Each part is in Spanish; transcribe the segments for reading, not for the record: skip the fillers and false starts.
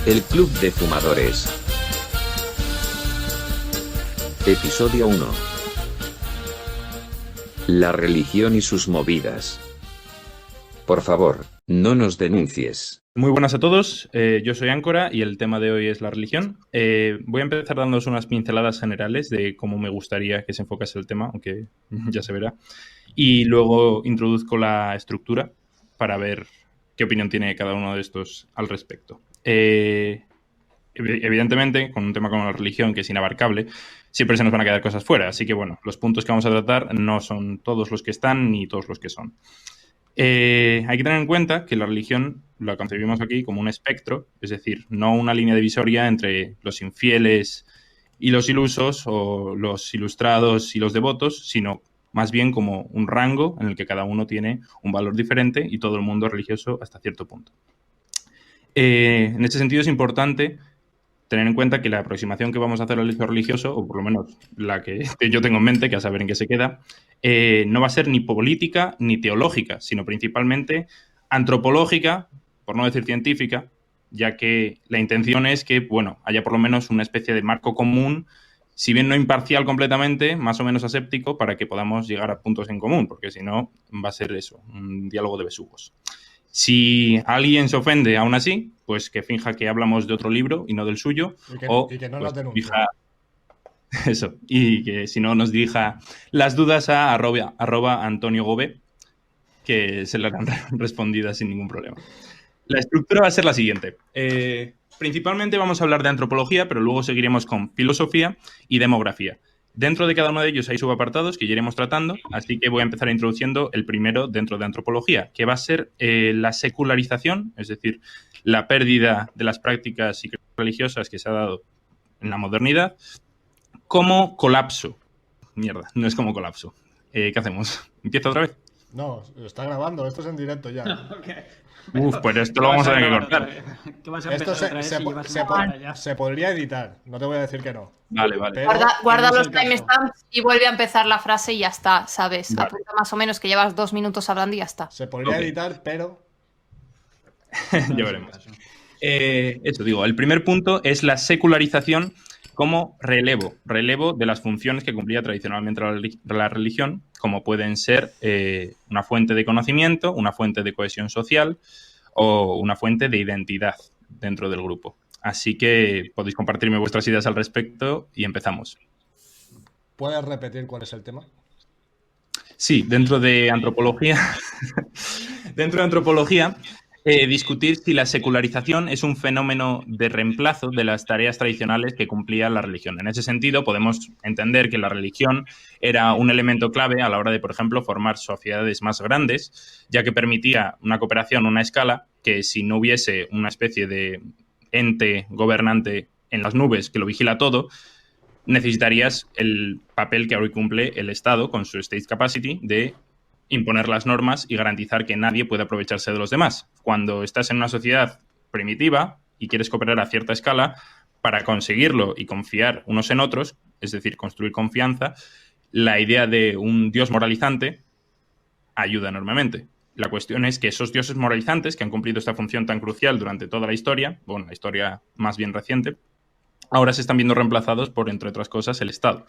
El Club de Fumadores. Episodio 1. La religión y sus movidas. Por favor, no nos denuncies. Muy buenas a todos, yo soy Áncora y el tema de hoy es la religión. Voy a empezar dándoos unas pinceladas generales de cómo me gustaría que se enfocase el tema, aunque ya se verá. Y luego introduzco la estructura para ver qué opinión tiene cada uno de estos al respecto. Evidentemente, con un tema como la religión, que es inabarcable, siempre se nos van a quedar cosas fuera. Así que, bueno, los puntos que vamos a tratar no son todos los que están ni todos los que son. Hay que tener en cuenta que la religión la concebimos aquí como un espectro, es decir, no una línea divisoria entre los infieles y los ilusos o los ilustrados y los devotos, sino más bien como un rango en el que cada uno tiene un valor diferente y todo el mundo es religioso hasta cierto punto. En este sentido es importante tener en cuenta que la aproximación que vamos a hacer al hecho religioso, o por lo menos la que yo tengo en mente, que a saber en qué se queda, no va a ser ni política ni teológica, sino principalmente antropológica, por no decir científica, ya que la intención es que, bueno, haya por lo menos una especie de marco común, si bien no imparcial completamente, más o menos aséptico, para que podamos llegar a puntos en común, porque si no va a ser eso, un diálogo de besugos. Si alguien se ofende aún así, pues que finja que hablamos de otro libro y no del suyo. Y que no nos denuncie. Eso, y que si no nos dirija las dudas a arroba Antonio Gobe, que se le harán respondidas sin ningún problema. La estructura va a ser la siguiente. Principalmente vamos a hablar de antropología, pero luego seguiremos con filosofía y demografía. Dentro de cada uno de ellos hay subapartados que ya iremos tratando, así que voy a empezar introduciendo el primero dentro de antropología, que va a ser la secularización, es decir, la pérdida de las prácticas religiosas que se ha dado en la modernidad, como colapso. Mierda, no es como colapso. ¿Qué hacemos? ¿Empiezo otra vez? No, está grabando, esto es en directo ya. Okay. Uf, pues esto lo vamos a tener que cortar. ¿Qué vas a Esto empezar otra vez si llevas una hora ya? se podría editar, no te voy a decir que no. Vale. Pero Guarda no es los el caso. timestamps y vuelve a empezar la frase y ya está, ¿sabes? Vale. Apunta más o menos que llevas 2 minutos hablando y ya está. Se podría Ok. editar, pero Ya veremos. Eso digo, el primer punto es la secularización como relevo de las funciones que cumplía tradicionalmente la religión, como pueden ser una fuente de conocimiento, una fuente de cohesión social o una fuente de identidad dentro del grupo. Así que podéis compartirme vuestras ideas al respecto y empezamos. ¿puedes repetir cuál es el tema? Sí, dentro de antropología, discutir si la secularización es un fenómeno de reemplazo de las tareas tradicionales que cumplía la religión. En ese sentido, podemos entender que la religión era un elemento clave a la hora de, por ejemplo, formar sociedades más grandes, ya que permitía una cooperación a una escala que, si no hubiese una especie de ente gobernante en las nubes que lo vigila todo, necesitarías el papel que hoy cumple el Estado con su state capacity de imponer las normas y garantizar que nadie puede aprovecharse de los demás. Cuando estás en una sociedad primitiva y quieres cooperar a cierta escala, para conseguirlo y confiar unos en otros, es decir, construir confianza, la idea de un dios moralizante ayuda enormemente. La cuestión es que esos dioses moralizantes que han cumplido esta función tan crucial durante toda la historia, bueno, la historia más bien reciente, ahora se están viendo reemplazados por, entre otras cosas, el Estado.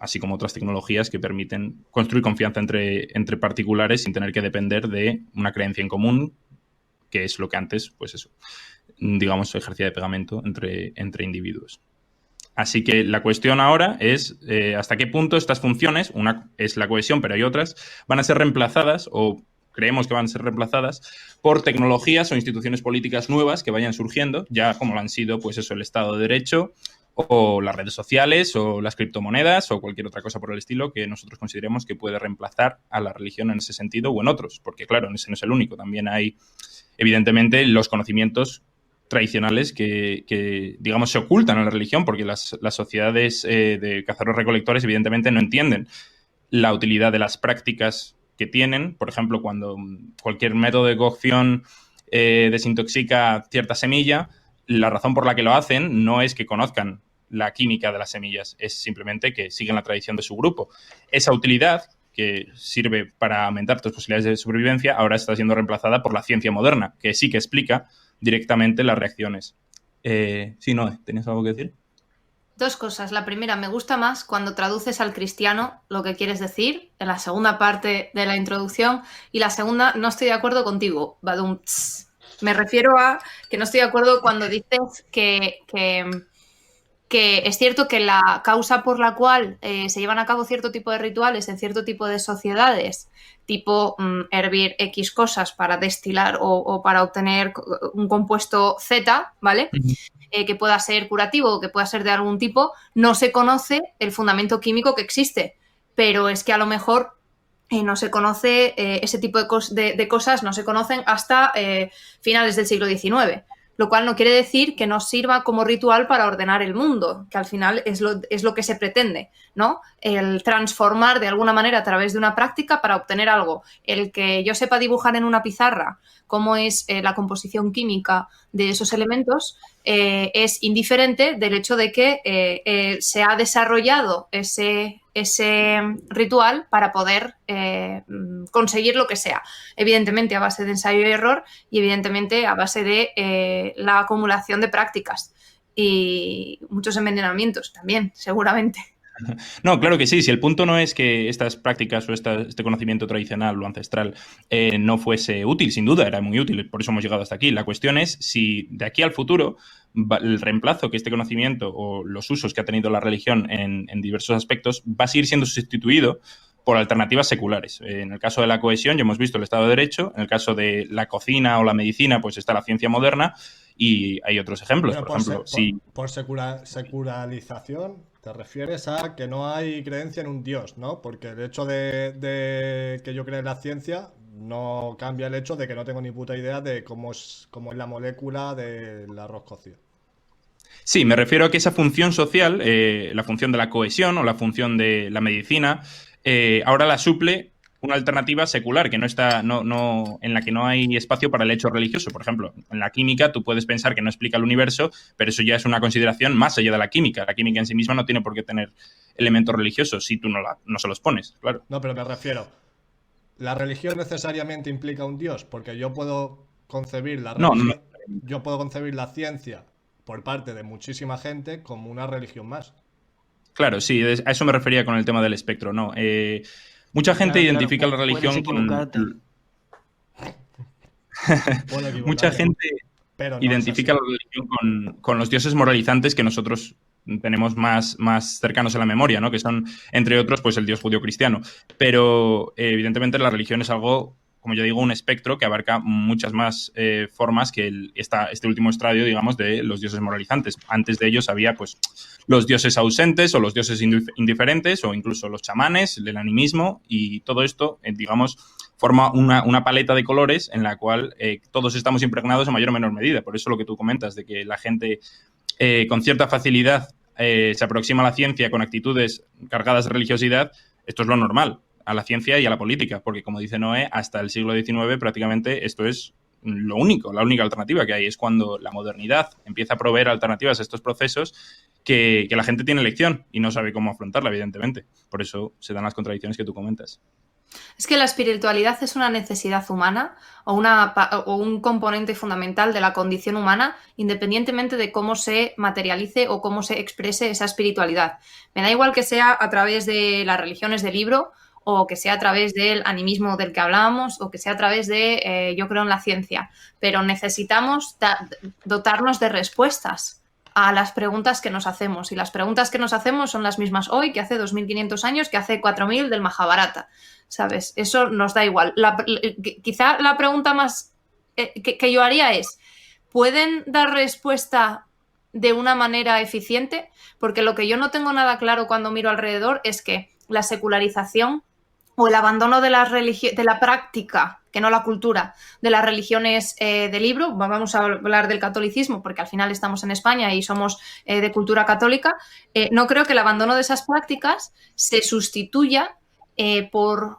Así como otras tecnologías que permiten construir confianza entre particulares sin tener que depender de una creencia en común, que es lo que antes, pues eso, digamos, ejercía de pegamento entre individuos. Así que la cuestión ahora es hasta qué punto estas funciones, una es la cohesión, pero hay otras, van a ser reemplazadas o creemos que van a ser reemplazadas por tecnologías o instituciones políticas nuevas que vayan surgiendo, ya como lo han sido, pues eso, el Estado de Derecho, o las redes sociales, o las criptomonedas, o cualquier otra cosa por el estilo que nosotros consideremos que puede reemplazar a la religión en ese sentido o en otros, porque claro, ese no es el único. También hay, evidentemente, los conocimientos tradicionales que digamos, se ocultan en la religión, porque las sociedades de cazadores-recolectores, evidentemente, no entienden la utilidad de las prácticas que tienen. Por ejemplo, cuando cualquier método de cocción desintoxica cierta semilla, la razón por la que lo hacen no es que conozcan la química de las semillas, es simplemente que siguen la tradición de su grupo. Esa utilidad, que sirve para aumentar tus posibilidades de supervivencia, ahora está siendo reemplazada por la ciencia moderna, que sí que explica directamente las reacciones. Sí, no, ¿tenías algo que decir? Dos cosas. La primera, me gusta más cuando traduces al cristiano lo que quieres decir, en la segunda parte de la introducción. Y la segunda, no estoy de acuerdo contigo, badum, tss. Me refiero a que no estoy de acuerdo cuando dices que es cierto que la causa por la cual se llevan a cabo cierto tipo de rituales en cierto tipo de sociedades, tipo hervir X cosas para destilar o para obtener un compuesto Z, ¿vale? Que pueda ser curativo o que pueda ser de algún tipo, no se conoce el fundamento químico que existe, pero es que a lo mejor no se conoce ese tipo de cosas, no se conocen hasta finales del siglo XIX, lo cual no quiere decir que no sirva como ritual para ordenar el mundo, que al final es lo que se pretende, ¿no? El transformar de alguna manera a través de una práctica para obtener algo. El que yo sepa dibujar en una pizarra cómo es la composición química de esos elementos es indiferente del hecho de que se ha desarrollado ese ritual para poder conseguir lo que sea. Evidentemente a base de ensayo y error y evidentemente a base de la acumulación de prácticas y muchos envenenamientos también, seguramente. No, claro que sí. Si el punto no es que estas prácticas o este conocimiento tradicional o ancestral no fuese útil, sin duda era muy útil, por eso hemos llegado hasta aquí. La cuestión es si de aquí al futuro el reemplazo que este conocimiento o los usos que ha tenido la religión en diversos aspectos va a seguir siendo sustituido por alternativas seculares. En el caso de la cohesión ya hemos visto el Estado de Derecho, en el caso de la cocina o la medicina pues está la ciencia moderna y hay otros ejemplos. Pero por ejemplo, por secularización te refieres a que no hay creencia en un dios, ¿no? Porque el hecho de que yo cree en la ciencia no cambia el hecho de que no tengo ni puta idea de cómo es la molécula del arroz cocido. Sí, me refiero a que esa función social, la función de la cohesión o la función de la medicina, ahora la suple una alternativa secular que no está, en la que no hay espacio para el hecho religioso. Por ejemplo, en la química tú puedes pensar que no explica el universo, pero eso ya es una consideración más allá de la química. La química en sí misma no tiene por qué tener elementos religiosos si tú no se los pones, claro. No, pero me refiero, ¿la religión necesariamente implica un dios? Porque yo puedo concebir la religión, yo puedo concebir la ciencia por parte de muchísima gente como una religión más. Claro, sí, a eso me refería con el tema del espectro, ¿no? Mucha gente identifica la religión con... Mucha gente identifica la religión con los dioses moralizantes que nosotros tenemos más cercanos a la memoria, ¿no? Que son, entre otros, pues el dios judío-cristiano. Pero, evidentemente, la religión es algo, como yo digo, un espectro que abarca muchas más formas que este último estadio, digamos, de los dioses moralizantes. Antes de ellos había, pues, los dioses ausentes o los dioses indiferentes o incluso los chamanes, el animismo y todo esto, digamos, forma una paleta de colores en la cual todos estamos impregnados en mayor o menor medida. Por eso lo que tú comentas de que la gente con cierta facilidad se aproxima a la ciencia con actitudes cargadas de religiosidad, esto es lo normal a la ciencia y a la política, porque como dice Noé, hasta el siglo XIX prácticamente esto es la única alternativa que hay. Es cuando la modernidad empieza a proveer alternativas a estos procesos que la gente tiene elección y no sabe cómo afrontarla, evidentemente. Por eso se dan las contradicciones que tú comentas. Es que la espiritualidad es una necesidad humana o un componente fundamental de la condición humana, independientemente de cómo se materialice o cómo se exprese esa espiritualidad. Me da igual que sea a través de las religiones de libro o que sea a través del animismo del que hablábamos o que sea a través de yo creo en la ciencia, pero necesitamos dotarnos de respuestas a las preguntas que nos hacemos, y las preguntas que nos hacemos son las mismas hoy que hace 2500 años, que hace 4000 del Mahabharata, ¿sabes? Eso nos da igual. Quizá la pregunta más que yo haría es, ¿pueden dar respuesta de una manera eficiente? Porque lo que yo no tengo nada claro cuando miro alrededor es que la secularización o el abandono de la práctica, que no la cultura, de las religiones de libro, vamos a hablar del catolicismo porque al final estamos en España y somos de cultura católica, no creo que el abandono de esas prácticas se sustituya por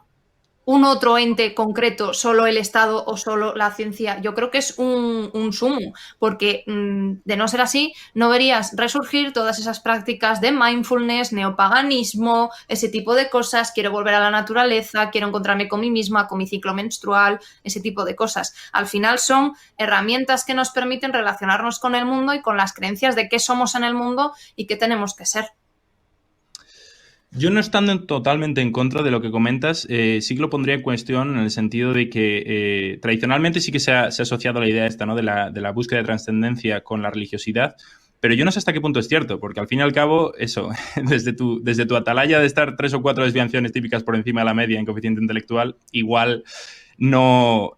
un otro ente concreto, solo el Estado o solo la ciencia. Yo creo que es un sumo, porque de no ser así, no verías resurgir todas esas prácticas de mindfulness, neopaganismo, ese tipo de cosas. Quiero volver a la naturaleza, quiero encontrarme con mí misma, con mi ciclo menstrual, ese tipo de cosas. Al final son herramientas que nos permiten relacionarnos con el mundo y con las creencias de qué somos en el mundo y qué tenemos que ser. Yo no estando totalmente en contra de lo que comentas, sí que lo pondría en cuestión en el sentido de que tradicionalmente sí que se ha asociado la idea esta, ¿no? de la búsqueda de trascendencia con la religiosidad, pero yo no sé hasta qué punto es cierto, porque al fin y al cabo, eso, desde tu atalaya de estar 3 o 4 desviaciones típicas por encima de la media en coeficiente intelectual, igual no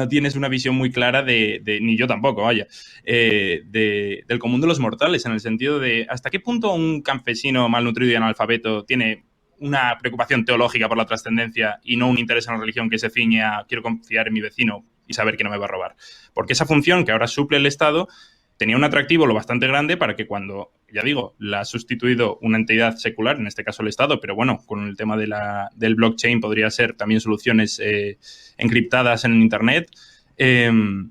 tienes una visión muy clara ni yo tampoco, vaya, del común de los mortales, en el sentido de hasta qué punto un campesino malnutrido y analfabeto tiene una preocupación teológica por la trascendencia y no un interés en la religión que se ciñe a quiero confiar en mi vecino y saber que no me va a robar. Porque esa función que ahora suple el Estado tenía un atractivo lo bastante grande para que cuando, ya digo, la ha sustituido una entidad secular, en este caso el Estado, pero bueno, con el tema del blockchain podría ser también soluciones encriptadas en Internet, el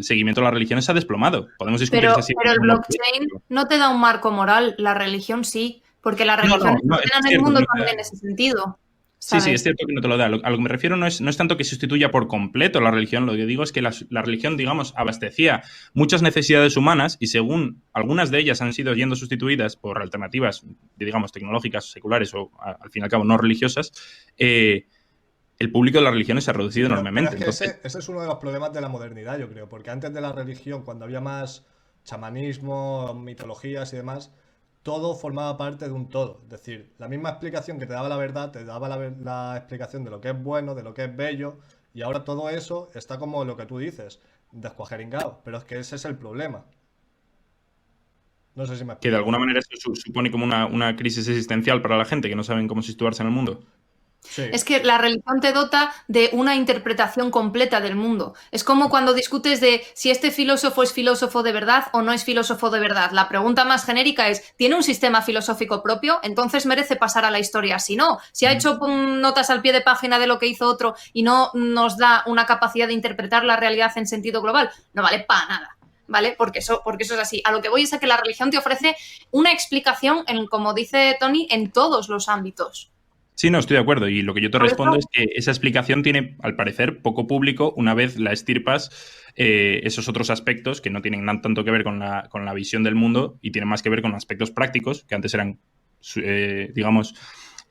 seguimiento de las religiones se ha desplomado. Podemos discutir pero el blockchain no te da un marco moral, la religión sí, porque la religión no en el mundo también en ese sentido. ¿Sabes? Sí, es cierto que no te lo da. A lo que me refiero no es tanto que sustituya por completo la religión, lo que digo es que la religión, digamos, abastecía muchas necesidades humanas y según algunas de ellas han sido yendo sustituidas por alternativas, digamos, tecnológicas, seculares o, al fin y al cabo, no religiosas, el público de las religiones se ha reducido enormemente. Pero es que ese es uno de los problemas de la modernidad, yo creo, porque antes de la religión, cuando había más chamanismo, mitologías y demás, todo formaba parte de un todo. Es decir, la misma explicación que te daba la verdad, te daba la explicación de lo que es bueno, de lo que es bello, y ahora todo eso está como lo que tú dices, descuajeringado. Pero es que ese es el problema. No sé si me explico. Que de alguna manera esto supone como una crisis existencial para la gente que no saben cómo situarse en el mundo. Sí. Es que la religión te dota de una interpretación completa del mundo. Es como cuando discutes de si este filósofo es filósofo de verdad o no es filósofo de verdad. La pregunta más genérica es, ¿tiene un sistema filosófico propio? Entonces merece pasar a la historia. Si no, si ha hecho notas al pie de página de lo que hizo otro y no nos da una capacidad de interpretar la realidad en sentido global, no vale para nada. ¿Vale? Porque eso es así. A lo que voy es a que la religión te ofrece una explicación, como dice Tony, en todos los ámbitos. Sí, no, estoy de acuerdo. Y lo que yo te respondo es que esa explicación tiene, al parecer, poco público una vez la estirpas esos otros aspectos que no tienen tanto que ver con la visión del mundo y tienen más que ver con aspectos prácticos que antes eran, digamos,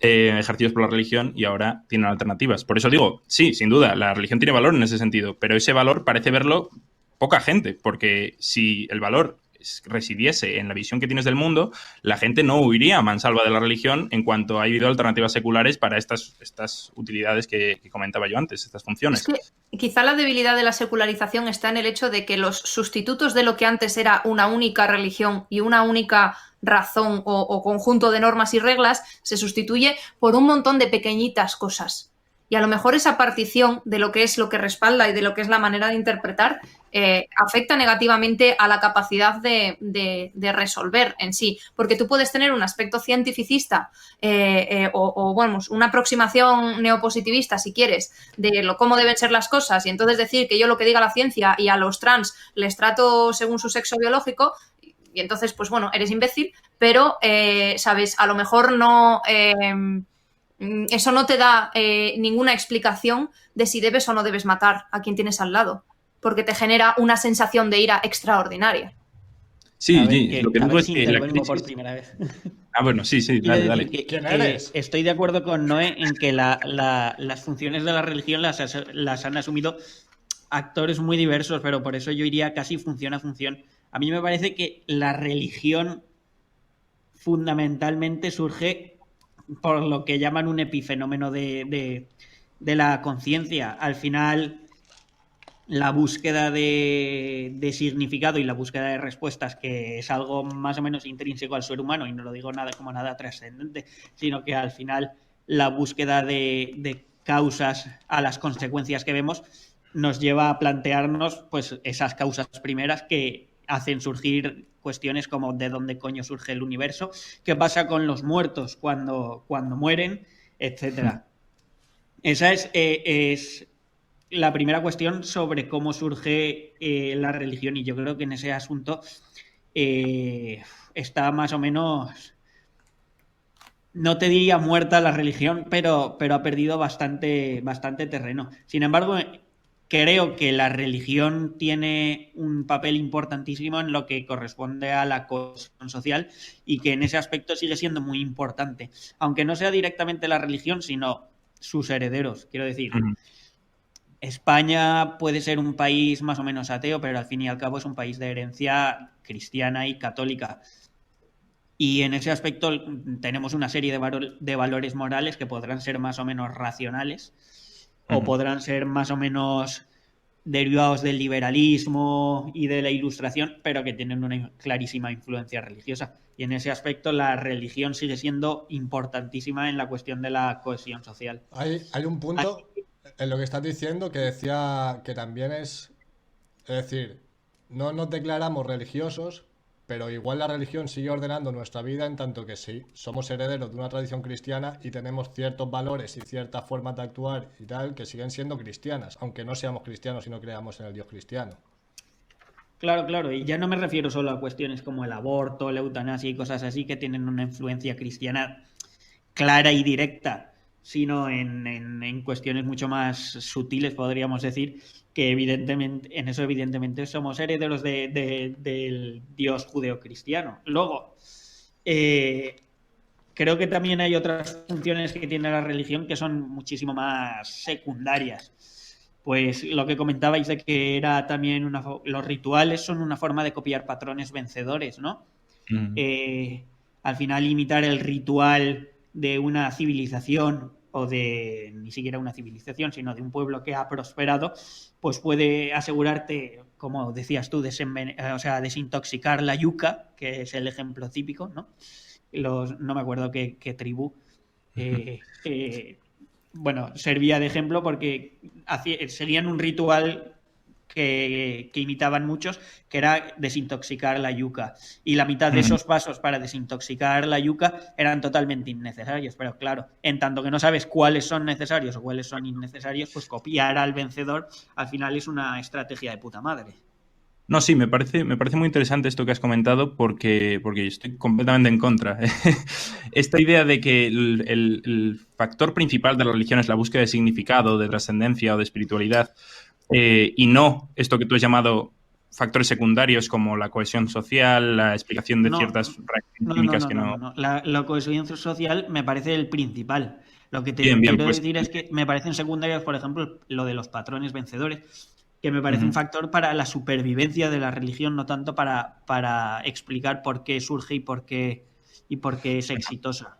ejercidos por la religión y ahora tienen alternativas. Por eso digo, sí, sin duda, la religión tiene valor en ese sentido, pero ese valor parece verlo poca gente, porque si el valor residiese en la visión que tienes del mundo, la gente no huiría a mansalva de la religión en cuanto ha habido alternativas seculares para estas utilidades que comentaba yo antes, estas funciones. Es que quizá la debilidad de la secularización está en el hecho de que los sustitutos de lo que antes era una única religión y una única razón o conjunto de normas y reglas se sustituye por un montón de pequeñitas cosas. Y a lo mejor esa partición de lo que es lo que respalda y de lo que es la manera de interpretar afecta negativamente a la capacidad de resolver en sí. Porque tú puedes tener un aspecto cientificista o bueno, una aproximación neopositivista, si quieres, de cómo deben ser las cosas y entonces decir que yo lo que diga la ciencia y a los trans les trato según su sexo biológico y entonces, pues bueno, eres imbécil, pero, ¿sabes? A lo mejor no... eso no te da ninguna explicación de si debes o no debes matar a quien tienes al lado, porque te genera una sensación de ira extraordinaria. Sí, lo que digo es que la crisis... por primera vez. Bueno, sí, dale. ¿Quién eres? Estoy de acuerdo con Noé en que las funciones de la religión las han asumido actores muy diversos, pero por eso yo iría casi función a función. A mí me parece que la religión fundamentalmente surge por lo que llaman un epifenómeno de la conciencia. Al final, la búsqueda de significado y la búsqueda de respuestas, que es algo más o menos intrínseco al ser humano, y no lo digo como nada trascendente, sino que al final la búsqueda de causas a las consecuencias que vemos nos lleva a plantearnos pues esas causas primeras que hacen surgir cuestiones como de dónde coño surge el universo, qué pasa con los muertos cuando mueren, etcétera. Esa es la primera cuestión sobre cómo surge la religión, y yo creo que en ese asunto está más o menos, no te diría muerta la religión, pero ha perdido bastante terreno. Sin embargo, creo que la religión tiene un papel importantísimo en lo que corresponde a la cohesión social y que en ese aspecto sigue siendo muy importante, aunque no sea directamente la religión, sino sus herederos. Quiero decir, España puede ser un país más o menos ateo, pero al fin y al cabo es un país de herencia cristiana y católica. Y en ese aspecto tenemos una serie de valores morales que podrán ser más o menos racionales o podrán ser más o menos derivados del liberalismo y de la Ilustración, pero que tienen una clarísima influencia religiosa. Y en ese aspecto la religión sigue siendo importantísima en la cuestión de la cohesión social. Hay un punto en lo que estás diciendo que decía que también es decir, no nos declaramos religiosos, pero igual la religión sigue ordenando nuestra vida en tanto que sí, somos herederos de una tradición cristiana y tenemos ciertos valores y ciertas formas de actuar y tal que siguen siendo cristianas, aunque no seamos cristianos y no creamos en el Dios cristiano. Claro, y ya no me refiero solo a cuestiones como el aborto, la eutanasia y cosas así que tienen una influencia cristiana clara y directa, sino en cuestiones mucho más sutiles, podríamos decir, que evidentemente somos herederos del Dios judeocristiano. Luego, creo que también hay otras funciones que tiene la religión que son muchísimo más secundarias. Pues lo que comentabais de que era también los rituales son una forma de copiar patrones vencedores, ¿no? Al final imitar el ritual de una civilización o de ni siquiera una civilización, sino de un pueblo que ha prosperado, pues puede asegurarte, como decías tú, desintoxicar la yuca, que es el ejemplo típico, ¿no? No me acuerdo qué tribu servía de ejemplo porque seguían un ritual que imitaban muchos, que era desintoxicar la yuca. Y la mitad de esos pasos para desintoxicar la yuca eran totalmente innecesarios. Pero claro, en tanto que no sabes cuáles son necesarios o cuáles son innecesarios, pues copiar al vencedor al final es una estrategia de puta madre. No, sí, me parece muy interesante esto que has comentado porque estoy completamente en contra. Esta idea de que el factor principal de la religión es la búsqueda de significado, de trascendencia o de espiritualidad, y no esto que tú has llamado factores secundarios como la cohesión social, la explicación de ciertas reacciones químicas que no. La cohesión social me parece el principal. Lo que te quiero decir es que me parecen secundarios, por ejemplo, lo de los patrones vencedores, que me parece un factor para la supervivencia de la religión, no tanto para explicar por qué surge y por qué es exitosa.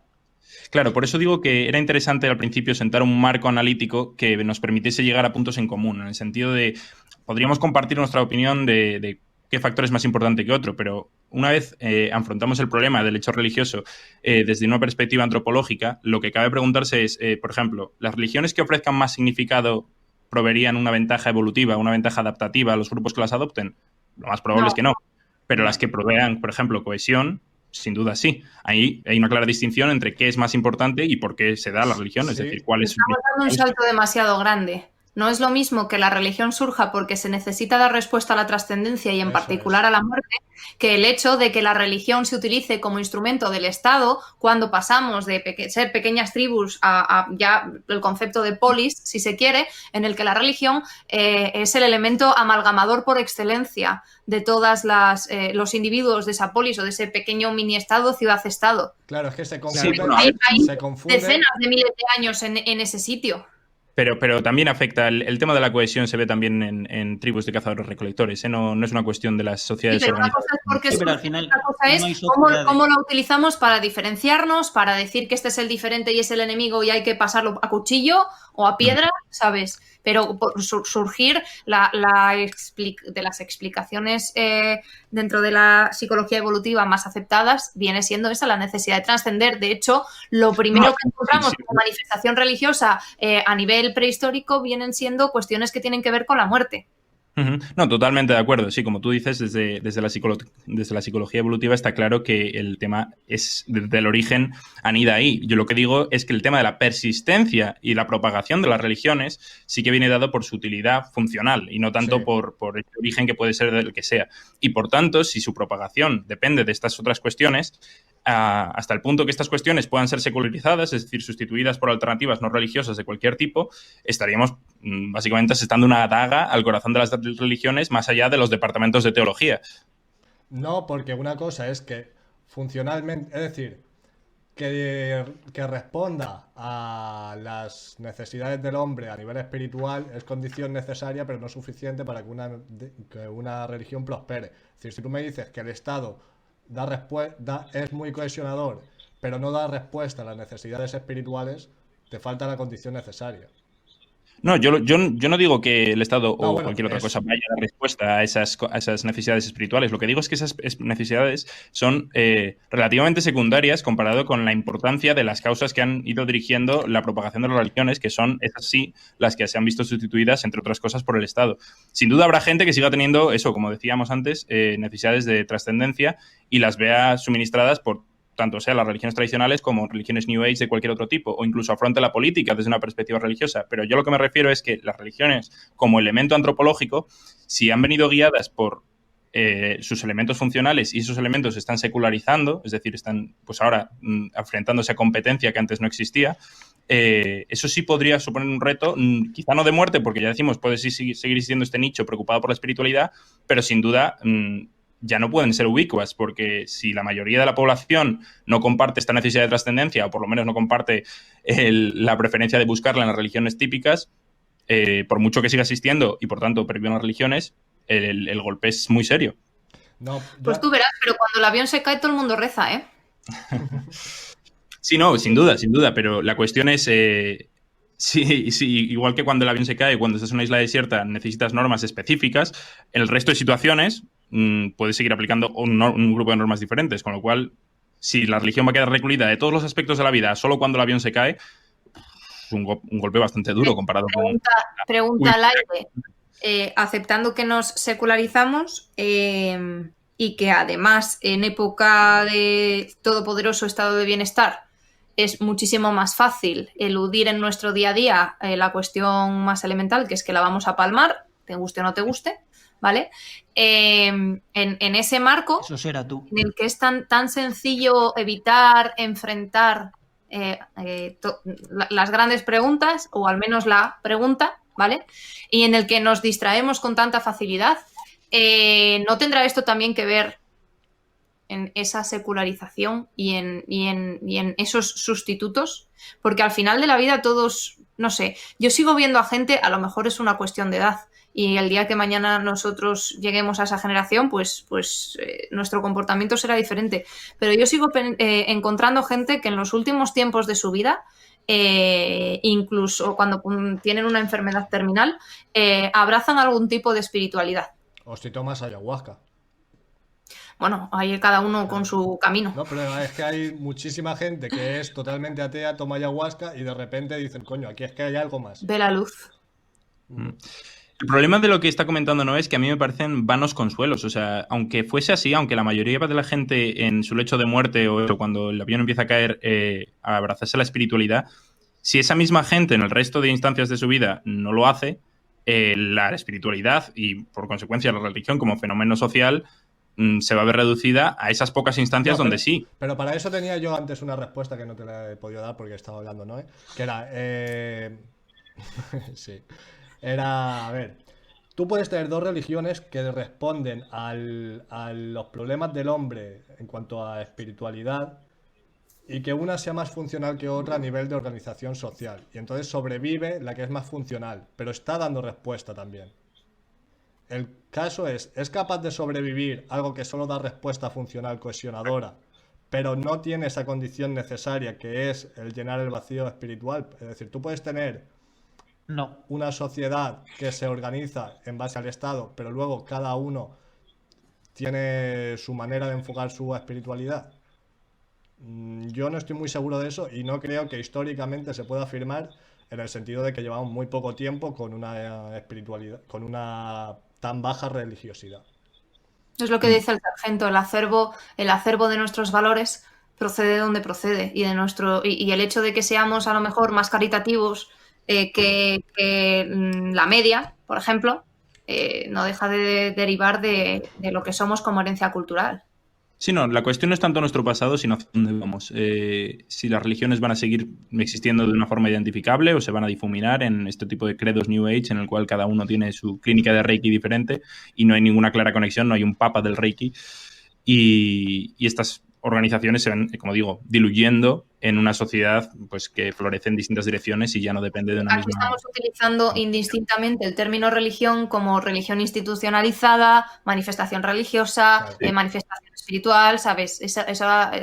Claro, por eso digo que era interesante al principio sentar un marco analítico que nos permitiese llegar a puntos en común, en el sentido de podríamos compartir nuestra opinión de qué factor es más importante que otro, pero una vez afrontamos el problema del hecho religioso desde una perspectiva antropológica, lo que cabe preguntarse es, por ejemplo, ¿las religiones que ofrezcan más significado proveerían una ventaja evolutiva, una ventaja adaptativa a los grupos que las adopten? Lo más probable es que no. Pero las que provean, por ejemplo, cohesión, sin duda sí. Ahí hay una clara distinción entre qué es más importante y por qué se da la religión. Es decir, cuál es... Estamos dando un salto demasiado grande. No es lo mismo que la religión surja porque se necesita dar respuesta a la trascendencia y en particular a la muerte, que el hecho de que la religión se utilice como instrumento del Estado cuando pasamos de ser pequeñas tribus a ya el concepto de polis, si se quiere, en el que la religión es el elemento amalgamador por excelencia de todas los individuos de esa polis o de ese pequeño mini-estado, ciudad-estado. Claro, es que se confunde. Hay decenas de miles de años en ese sitio. Pero también afecta, el tema de la cohesión se ve también en tribus de cazadores-recolectores, ¿eh? No es una cuestión de las sociedades organizadas. Otra cosa es cómo lo utilizamos para diferenciarnos, para decir que este es el diferente y es el enemigo y hay que pasarlo a cuchillo o a piedra, ¿sabes? Pero por surgir de las explicaciones dentro de la psicología evolutiva más aceptadas viene siendo esa, la necesidad de trascender. De hecho, lo primero que encontramos como manifestación religiosa a nivel prehistórico vienen siendo cuestiones que tienen que ver con la muerte. Ujú. No, totalmente de acuerdo. Sí, como tú dices, desde la psicología evolutiva está claro que el tema es desde el origen anida ahí. Yo lo que digo es que el tema de la persistencia y la propagación de las religiones sí que viene dado por su utilidad funcional y no tanto Sí. por el origen que puede ser del que sea. Y por tanto, si su propagación depende de estas otras cuestiones, hasta el punto que estas cuestiones puedan ser secularizadas, es decir, sustituidas por alternativas no religiosas de cualquier tipo, estaríamos básicamente asestando una daga al corazón de las religiones más allá de los departamentos de teología. No, porque una cosa es que funcionalmente, es decir, que responda a las necesidades del hombre a nivel espiritual es condición necesaria, pero no suficiente para que una religión prospere. Es decir, si tú me dices que el Estado es muy cohesionador, pero no da respuesta a las necesidades espirituales, te falta la condición necesaria. No, yo no digo que el Estado No, o bueno, cualquier otra cosa vaya a dar respuesta a esas necesidades espirituales. Lo que digo es que esas necesidades son relativamente secundarias comparado con la importancia de las causas que han ido dirigiendo la propagación de las religiones, que son esas sí las que se han visto sustituidas, entre otras cosas, por el Estado. Sin duda habrá gente que siga teniendo eso, como decíamos antes, necesidades de trascendencia y las vea suministradas por tanto sea las religiones tradicionales como religiones New Age de cualquier otro tipo, o incluso afronte la política desde una perspectiva religiosa. Pero yo lo que me refiero es que las religiones, como elemento antropológico, si han venido guiadas por sus elementos funcionales y esos elementos se están secularizando, es decir, están pues ahora enfrentándose a competencia que antes no existía, eso sí podría suponer un reto, quizá no de muerte, porque ya decimos, puede seguir siendo este nicho preocupado por la espiritualidad, pero sin duda ya no pueden ser ubicuas, porque si la mayoría de la población no comparte esta necesidad de trascendencia, o por lo menos no comparte la preferencia de buscarla en las religiones típicas, por mucho que siga existiendo y por tanto pervivan las religiones, el golpe es muy serio. No, Pues tú verás, pero cuando el avión se cae todo el mundo reza, ¿eh? Sí, no, sin duda, pero la cuestión es... Sí, igual que cuando el avión se cae, cuando estás en una isla desierta, necesitas normas específicas. En el resto de situaciones puedes seguir aplicando un grupo de normas diferentes, con lo cual, si la religión va a quedar recluida de todos los aspectos de la vida solo cuando el avión se cae, es un golpe bastante duro comparado con... Pregunta al aire. Aceptando que nos secularizamos y que además en época de todopoderoso estado de bienestar es muchísimo más fácil eludir en nuestro día a día la cuestión más elemental, que es que la vamos a palmar, te guste o no te guste, ¿vale? En ese marco, Eso será tú. en el que es tan sencillo evitar, enfrentar las grandes preguntas, o al menos la pregunta, ¿vale? Y en el que nos distraemos con tanta facilidad, ¿no tendrá esto también que ver en esa secularización y en esos sustitutos? Porque al final de la vida todos, no sé, yo sigo viendo a gente, a lo mejor es una cuestión de edad, y el día que mañana nosotros lleguemos a esa generación, pues nuestro comportamiento será diferente. Pero yo sigo encontrando gente que en los últimos tiempos de su vida, incluso cuando tienen una enfermedad terminal, abrazan algún tipo de espiritualidad. O si tomas ayahuasca. Bueno, ahí cada uno con su camino. No, pero es que hay muchísima gente que es totalmente atea, toma ayahuasca y de repente dicen, coño, aquí es que hay algo más. Ve la luz. El problema de lo que está comentando Noé es que a mí me parecen vanos consuelos. O sea, aunque fuese así, aunque la mayoría de la gente en su lecho de muerte o cuando el avión empieza a caer a abrazarse la espiritualidad, si esa misma gente en el resto de instancias de su vida no lo hace, la espiritualidad y por consecuencia la religión como fenómeno social se va a ver reducida a esas pocas instancias donde sí. Pero para eso tenía yo antes una respuesta que no te la he podido dar porque estaba hablando, ¿no? Que era... sí. Era, a ver, tú puedes tener dos religiones que responden a los problemas del hombre en cuanto a espiritualidad y que una sea más funcional que otra a nivel de organización social. Y entonces sobrevive la que es más funcional, pero está dando respuesta también. El caso es capaz de sobrevivir algo que solo da respuesta funcional cohesionadora, pero no tiene esa condición necesaria que es el llenar el vacío espiritual? Es decir, tú puedes tener una sociedad que se organiza en base al Estado, pero luego cada uno tiene su manera de enfocar su espiritualidad. Yo no estoy muy seguro de eso y no creo que históricamente se pueda afirmar, en el sentido de que llevamos muy poco tiempo con una espiritualidad, con una tan baja religiosidad. Es lo que dice el sargento, el acervo de nuestros valores procede de donde procede y el hecho de que seamos a lo mejor más caritativos que la media, por ejemplo, no deja de derivar de lo que somos como herencia cultural. Sí, no, la cuestión no es tanto nuestro pasado, sino hacia dónde vamos. Si las religiones van a seguir existiendo de una forma identificable o se van a difuminar en este tipo de credos New Age en el cual cada uno tiene su clínica de Reiki diferente y no hay ninguna clara conexión, no hay un papa del Reiki. Y estas organizaciones se ven, como digo, diluyendo en una sociedad pues que florece en distintas direcciones y ya no depende de una Aquí misma... estamos utilizando indistintamente el término religión como religión institucionalizada, manifestación religiosa, Claro. manifestación espiritual, ¿sabes?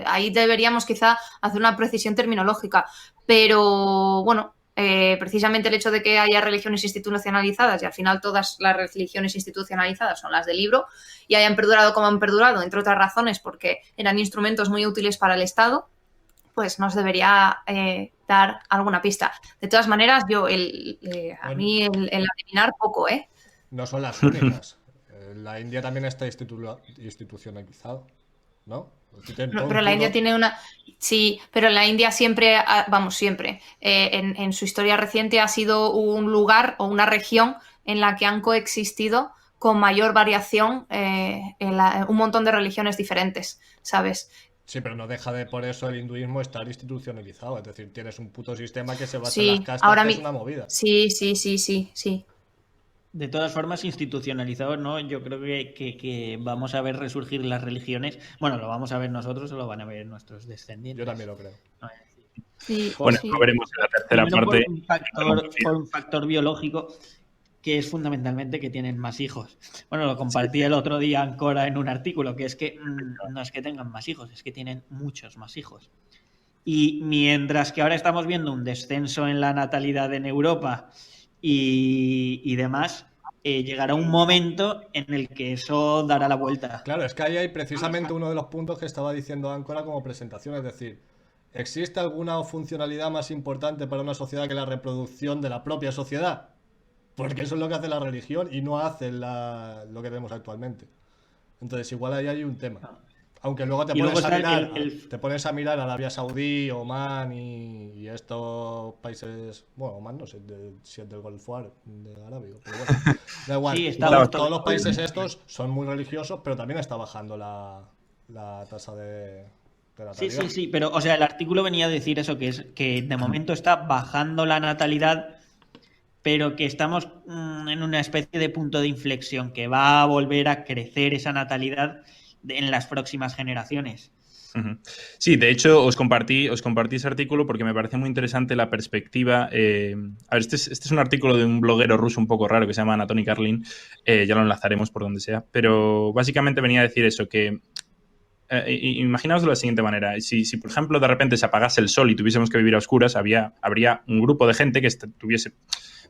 Ahí deberíamos quizá hacer una precisión terminológica. Pero, bueno, precisamente el hecho de que haya religiones institucionalizadas y al final todas las religiones institucionalizadas son las del libro y hayan perdurado como han perdurado, entre otras razones porque eran instrumentos muy útiles para el Estado, pues nos debería dar alguna pista. De todas maneras, a mí el adivinar poco, ¿eh? No son las únicas. La India también está institucionalizado, ¿no? Pero la India tiene una... Sí, pero la India siempre, siempre, en su historia reciente ha sido un lugar o una región en la que han coexistido con mayor variación un montón de religiones diferentes, ¿sabes? Sí, pero no deja de por eso el hinduismo estar institucionalizado. Es decir, tienes un puto sistema que se basa Sí, en las castas, ahora que es una movida. Sí. De todas formas, institucionalizado, ¿no? Yo creo que vamos a ver resurgir las religiones. Bueno, lo vamos a ver nosotros o lo van a ver nuestros descendientes. Yo también lo creo. Sí, Bueno, sí. lo veremos en la tercera Primero parte. por un factor biológico, que es fundamentalmente que tienen más hijos. Bueno, lo compartí el otro día Ancora en un artículo, que es que no es que tengan más hijos, es que tienen muchos más hijos. Y mientras que ahora estamos viendo un descenso en la natalidad en Europa y demás, llegará un momento en el que eso dará la vuelta. Claro, es que ahí hay precisamente uno de los puntos que estaba diciendo Ancora como presentación. Es decir, ¿existe alguna funcionalidad más importante para una sociedad que la reproducción de la propia sociedad? Porque eso es lo que hace la religión y no hace lo que vemos actualmente. Entonces, igual ahí hay un tema. Aunque luego te pones a mirar Arabia Saudí, Omán y estos países, bueno, Omán no sé si es del Golfo de Arabia, pero bueno, da igual. Sí, Todos los países estos son muy religiosos, pero también está bajando la tasa de natalidad. Sí, pero o sea, el artículo venía a decir eso, que es que de momento está bajando la natalidad, pero que estamos en una especie de punto de inflexión, que va a volver a crecer esa natalidad en las próximas generaciones. Sí, de hecho os compartí ese artículo porque me parece muy interesante la perspectiva. A ver, este es un artículo de un bloguero ruso un poco raro que se llama Anatoly Karlin, ya lo enlazaremos por donde sea, pero básicamente venía a decir eso, que imaginaos de la siguiente manera, si por ejemplo de repente se apagase el sol y tuviésemos que vivir a oscuras, habría un grupo de gente que tuviese,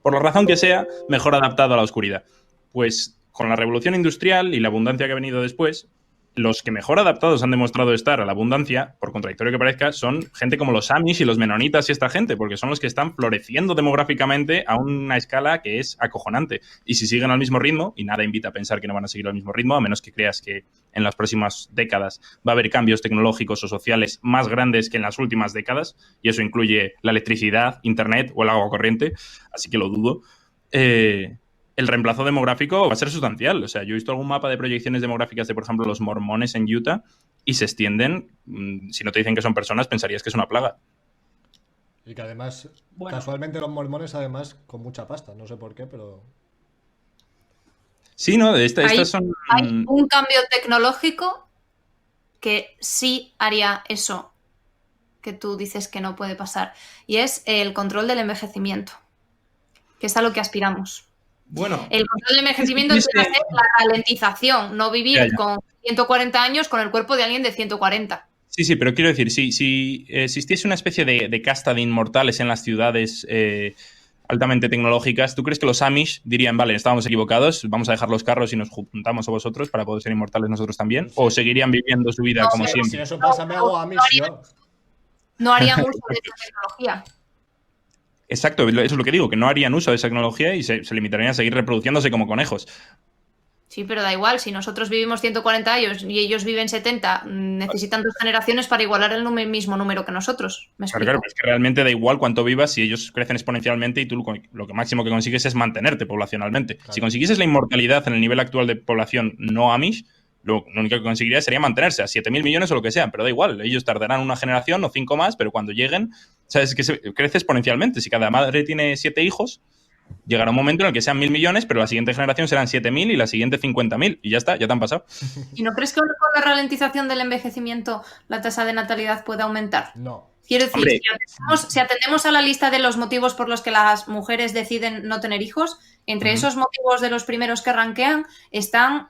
por la razón que sea, mejor adaptado a la oscuridad. Pues con la revolución industrial y la abundancia que ha venido después, los que mejor adaptados han demostrado estar a la abundancia, por contradictorio que parezca, son gente como los Amish y los menonitas y esta gente, porque son los que están floreciendo demográficamente a una escala que es acojonante. Y si siguen al mismo ritmo, y nada invita a pensar que no van a seguir al mismo ritmo, a menos que creas que en las próximas décadas va a haber cambios tecnológicos o sociales más grandes que en las últimas décadas, y eso incluye la electricidad, internet o el agua corriente, así que lo dudo. El reemplazo demográfico va a ser sustancial. O sea, yo he visto algún mapa de proyecciones demográficas de, por ejemplo, los mormones en Utah y se extienden. Si no te dicen que son personas, pensarías que es una plaga. Y que además, casualmente los mormones, además, con mucha pasta. No sé por qué, pero... Sí, ¿no? Estas son... Hay un cambio tecnológico que sí haría eso que tú dices que no puede pasar. Y es el control del envejecimiento, que es a lo que aspiramos. Bueno, el control del envejecimiento es la ralentización, no vivir con 140 años con el cuerpo de alguien de 140. Sí, pero quiero decir, si existiese una especie de casta de inmortales en las ciudades altamente tecnológicas, ¿tú crees que los Amish dirían, vale, estábamos equivocados, vamos a dejar los carros y nos juntamos a vosotros para poder ser inmortales nosotros también? Sí. ¿O seguirían viviendo su vida como siempre? Si eso pasa, me hago Amish yo. No harían uso de esa tecnología. Exacto, eso es lo que digo, que no harían uso de esa tecnología y se limitarían a seguir reproduciéndose como conejos. Sí, pero da igual, si nosotros vivimos 140 años y ellos viven 70, necesitan 2 generaciones para igualar el mismo número que nosotros. ¿Me explico? Claro, es que realmente da igual cuánto vivas si ellos crecen exponencialmente y tú lo que máximo que consigues es mantenerte poblacionalmente. Claro. Si consiguieses la inmortalidad en el nivel actual de población no Amish, lo único que conseguirías sería mantenerse a 7.000 millones o lo que sea, pero da igual, ellos tardarán una generación o 5 más, pero cuando lleguen, sabes que crece exponencialmente. Si cada madre tiene 7 hijos, llegará un momento en el que sean 1.000 millones, pero la siguiente generación serán 7.000 y la siguiente 50.000 y ya está, ya te han pasado. ¿Y no crees que con la ralentización del envejecimiento la tasa de natalidad puede aumentar? No. Quiero decir, Hombre. si atendemos a la lista de los motivos por los que las mujeres deciden no tener hijos, entre esos motivos de los primeros que rankean están,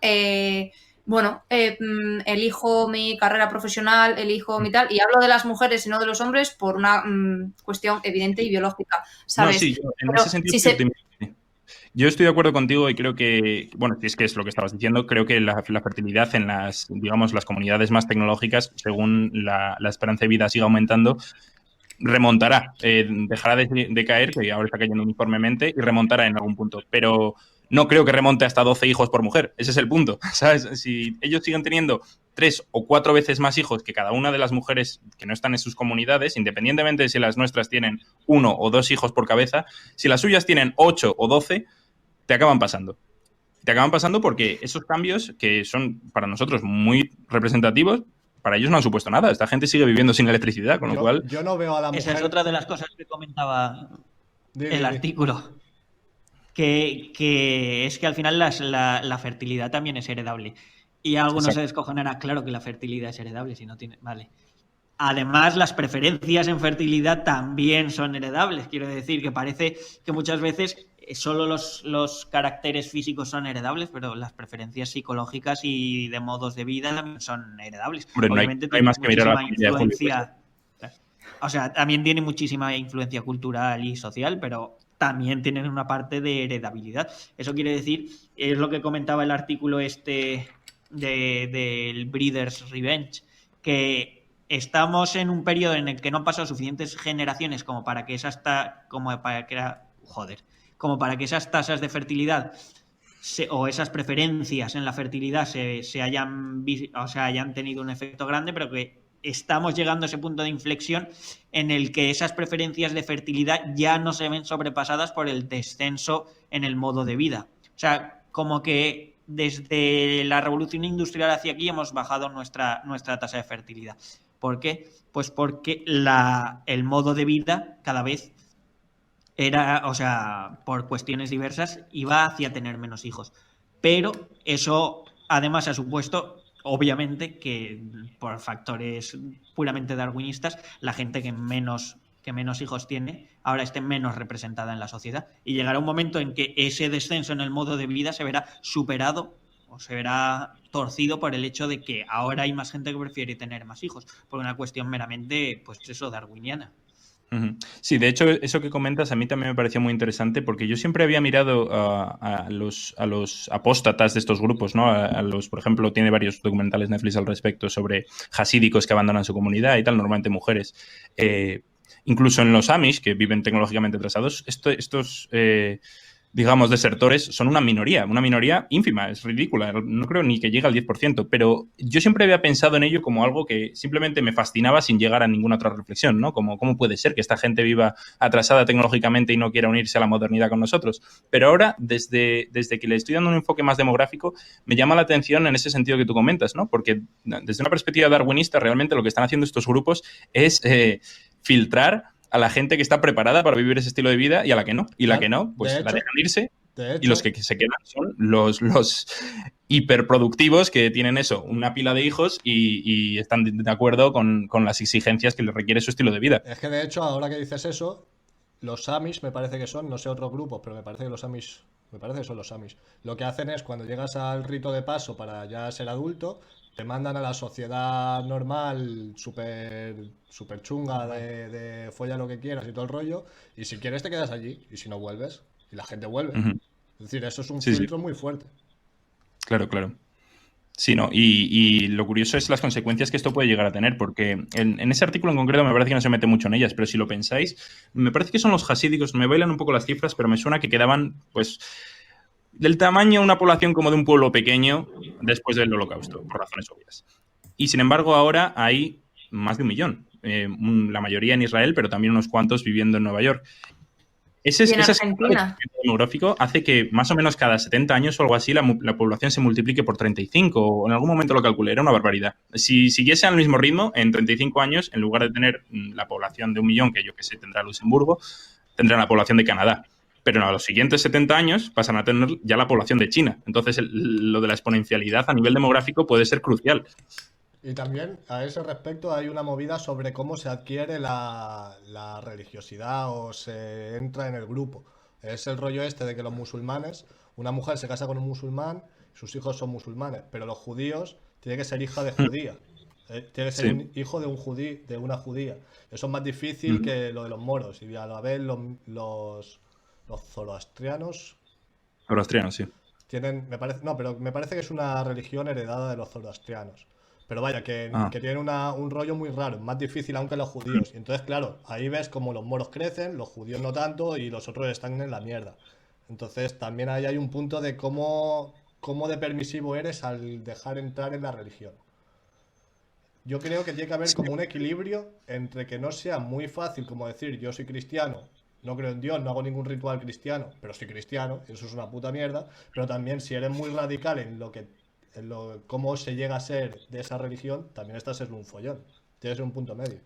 elijo mi carrera profesional, elijo mi tal, y hablo de las mujeres y no de los hombres por una cuestión evidente y biológica, ¿sabes? No, sí, yo, en Pero ese sentido si estoy se- optimista. Yo estoy de acuerdo contigo y creo que, bueno, si es que es lo que estabas diciendo, creo que la fertilidad en las, digamos, las comunidades más tecnológicas, según la esperanza de vida siga aumentando, remontará, dejará de caer, que ahora está cayendo uniformemente, y remontará en algún punto. Pero no creo que remonte hasta 12 hijos por mujer. Ese es el punto, ¿sabes? Si ellos siguen teniendo 3 o 4 veces más hijos que cada una de las mujeres que no están en sus comunidades, independientemente de si las nuestras tienen 1 o 2 hijos por cabeza, si las suyas tienen 8 o 12, te acaban pasando. Te acaban pasando porque esos cambios, que son para nosotros muy representativos, para ellos no han supuesto nada. Esta gente sigue viviendo sin electricidad, con lo cual... Yo no veo a la mujer... Esa es otra de las cosas que comentaba Di. el artículo. Que es que al final la fertilidad también es heredable. Y a algunos se descojonará, claro que la fertilidad es heredable, si no tiene... Vale. Además, las preferencias en fertilidad también son heredables. Quiero decir que parece que muchas veces solo los caracteres físicos son heredables, pero las preferencias psicológicas y de modos de vida también son heredables. Hombre, Obviamente no hay más que mirar a la muchísima familia de Julio influencia. O sea, también tiene muchísima influencia cultural y social, pero también tienen una parte de heredabilidad. Eso quiere decir, es lo que comentaba el artículo este del Breeders' Revenge, que estamos en un periodo en el que no han pasado suficientes generaciones como para que esas tasas de fertilidad o esas preferencias en la fertilidad se hayan tenido un efecto grande, pero que estamos llegando a ese punto de inflexión en el que esas preferencias de fertilidad ya no se ven sobrepasadas por el descenso en el modo de vida. O sea, como que desde la revolución industrial hacia aquí hemos bajado nuestra tasa de fertilidad. ¿Por qué? Pues porque el modo de vida cada vez por cuestiones diversas, iba hacia tener menos hijos. Pero eso además ha supuesto, obviamente, que por factores puramente darwinistas, la gente que menos hijos tiene ahora esté menos representada en la sociedad. Y llegará un momento en que ese descenso en el modo de vida se verá superado o se verá torcido por el hecho de que ahora hay más gente que prefiere tener más hijos, por una cuestión meramente, pues eso, darwiniana. Sí, de hecho, eso que comentas a mí también me pareció muy interesante porque yo siempre había mirado a los apóstatas de estos grupos, ¿no? Por ejemplo, tiene varios documentales Netflix al respecto sobre hasídicos que abandonan su comunidad y tal, normalmente mujeres. Incluso en los Amish, que viven tecnológicamente atrasados, estos digamos, desertores son una minoría ínfima, es ridícula, no creo ni que llegue al 10%, pero yo siempre había pensado en ello como algo que simplemente me fascinaba sin llegar a ninguna otra reflexión, ¿no? Como cómo puede ser que esta gente viva atrasada tecnológicamente y no quiera unirse a la modernidad con nosotros. Pero ahora, desde que le estoy dando un enfoque más demográfico, me llama la atención en ese sentido que tú comentas, ¿no? Porque desde una perspectiva darwinista, realmente lo que están haciendo estos grupos es filtrar a la gente que está preparada para vivir ese estilo de vida y a la que no. Y la que no, pues la dejan irse. Y los que se quedan son los hiperproductivos que tienen eso, una pila de hijos y están de acuerdo con las exigencias que les requiere su estilo de vida. Es que de hecho, ahora que dices eso, los Amish me parece que son, no sé otros grupos, pero me parece que los Amish, me parece que son los Amish. Lo que hacen es cuando llegas al rito de paso para ya ser adulto, te mandan a la sociedad normal, súper chunga, de folla lo que quieras y todo el rollo, y si quieres te quedas allí, y si no vuelves, y la gente vuelve. Es decir, eso es un filtro muy fuerte. Claro. Sí, no, y lo curioso es las consecuencias que esto puede llegar a tener, porque en ese artículo en concreto me parece que no se mete mucho en ellas, pero si lo pensáis, me parece que son los hasídicos, me bailan un poco las cifras, pero me suena que quedaban, pues... del tamaño de una población como de un pueblo pequeño después del Holocausto, por razones obvias. Y sin embargo ahora hay más de 1 millón, la mayoría en Israel, pero también unos cuantos viviendo en Nueva York. Ese Y en Argentina. demográfico hace que más o menos cada 70 años o algo así la población se multiplique por 35, o en algún momento lo calculé, era una barbaridad. Si siguiese al mismo ritmo, en 35 años, en lugar de tener la población de 1 millón, que yo que sé tendrá Luxemburgo, tendrá la población de Canadá. Pero a los siguientes 70 años pasan a tener ya la población de China. Entonces lo de la exponencialidad a nivel demográfico puede ser crucial. Y también a ese respecto hay una movida sobre cómo se adquiere la religiosidad o se entra en el grupo. Es el rollo este de que los musulmanes, una mujer se casa con un musulmán, sus hijos son musulmanes, pero los judíos tiene que ser hija de judía. Tiene que ser un hijo de un judío, de una judía. Eso es más difícil que lo de los moros. Y a la vez los zoroastrianos Zoroastrianos, sí. tienen, me parece que es una religión heredada de los zoroastrianos. Pero vaya, que tienen un rollo muy raro, más difícil aún que los judíos. Y entonces, claro, ahí ves como los moros crecen, los judíos no tanto y los otros están en la mierda. Entonces también ahí hay un punto de cómo de permisivo eres al dejar entrar en la religión. Yo creo que tiene que haber como un equilibrio entre que no sea muy fácil como decir yo soy cristiano, no creo en Dios, no hago ningún ritual cristiano, pero soy cristiano, eso es una puta mierda. Pero también si eres muy radical en cómo se llega a ser de esa religión, también estás en un follón. Tienes que ser un punto medio.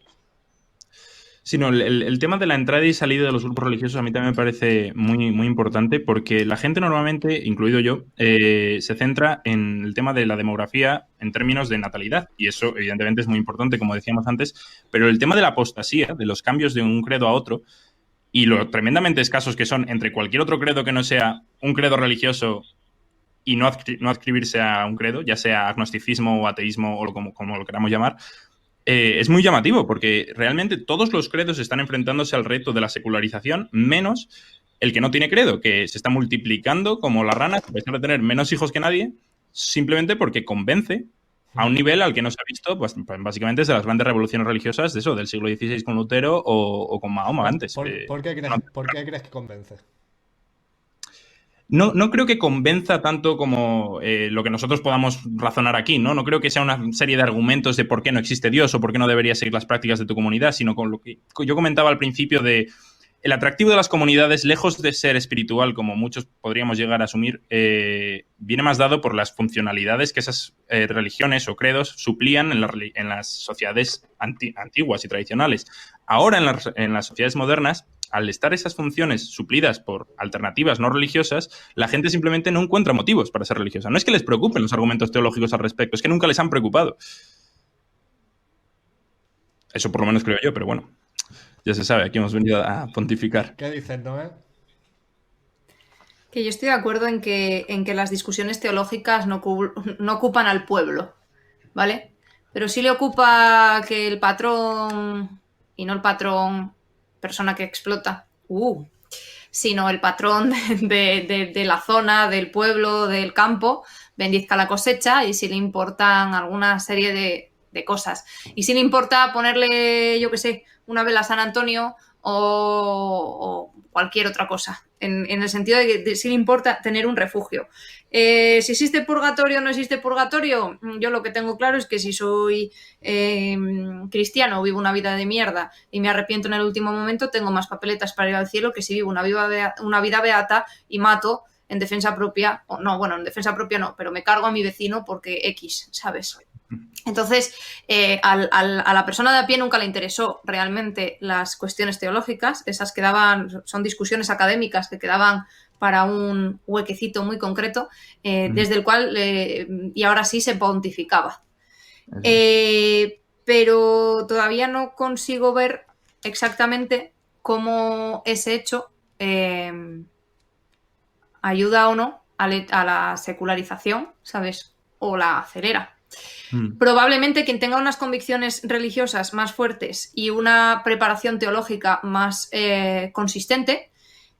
Sí, no, el tema de la entrada y salida de los grupos religiosos a mí también me parece muy, muy importante porque la gente normalmente, incluido yo, se centra en el tema de la demografía en términos de natalidad y eso evidentemente es muy importante, como decíamos antes, pero el tema de la apostasía, de los cambios de un credo a otro y lo tremendamente escasos que son entre cualquier otro credo que no sea un credo religioso y no adscribirse a un credo, ya sea agnosticismo o ateísmo o como lo queramos llamar, es muy llamativo porque realmente todos los credos están enfrentándose al reto de la secularización, menos el que no tiene credo, que se está multiplicando como las ranas, a pesar de tener menos hijos que nadie, simplemente porque convence a un nivel al que no se ha visto, pues, básicamente desde las grandes revoluciones religiosas de eso, del siglo XVI con Lutero o con Mahoma antes. ¿Por qué crees que convence? No creo que convenza tanto como lo que nosotros podamos razonar aquí, ¿no? No creo que sea una serie de argumentos de por qué no existe Dios o por qué no deberías seguir las prácticas de tu comunidad, sino con lo que yo comentaba al principio de el atractivo de las comunidades, lejos de ser espiritual, como muchos podríamos llegar a asumir, viene más dado por las funcionalidades que esas religiones o credos suplían en las sociedades antiguas y tradicionales. Ahora, en las sociedades modernas, al estar esas funciones suplidas por alternativas no religiosas, la gente simplemente no encuentra motivos para ser religiosa. No es que les preocupen los argumentos teológicos al respecto, es que nunca les han preocupado. Eso por lo menos creo yo, pero bueno, ya se sabe, aquí hemos venido a pontificar. ¿Qué dices, Noé? Que yo estoy de acuerdo en que las discusiones teológicas no ocupan al pueblo, ¿vale? Pero sí le ocupa que el patrón, y no el patrón persona que explota, sino el patrón de la zona, del pueblo, del campo, bendizca la cosecha y si le importan alguna serie de cosas. Y si le importa ponerle, yo qué sé, una vela a San Antonio o cualquier otra cosa. En el sentido de que sí le importa tener un refugio. Si existe purgatorio o no existe purgatorio, yo lo que tengo claro es que si soy cristiano o vivo una vida de mierda y me arrepiento en el último momento, tengo más papeletas para ir al cielo que si vivo una vida beata y mato en defensa propia. Bueno, en defensa propia no, pero me cargo a mi vecino porque X, ¿sabes? Entonces, a la persona de a pie nunca le interesó realmente las cuestiones teológicas, esas son discusiones académicas que quedaban para un huequecito muy concreto, desde el cual, y ahora sí, se pontificaba. Pero todavía no consigo ver exactamente cómo ese hecho ayuda o no a la secularización, ¿sabes? O la acelera. Probablemente quien tenga unas convicciones religiosas más fuertes y una preparación teológica más consistente,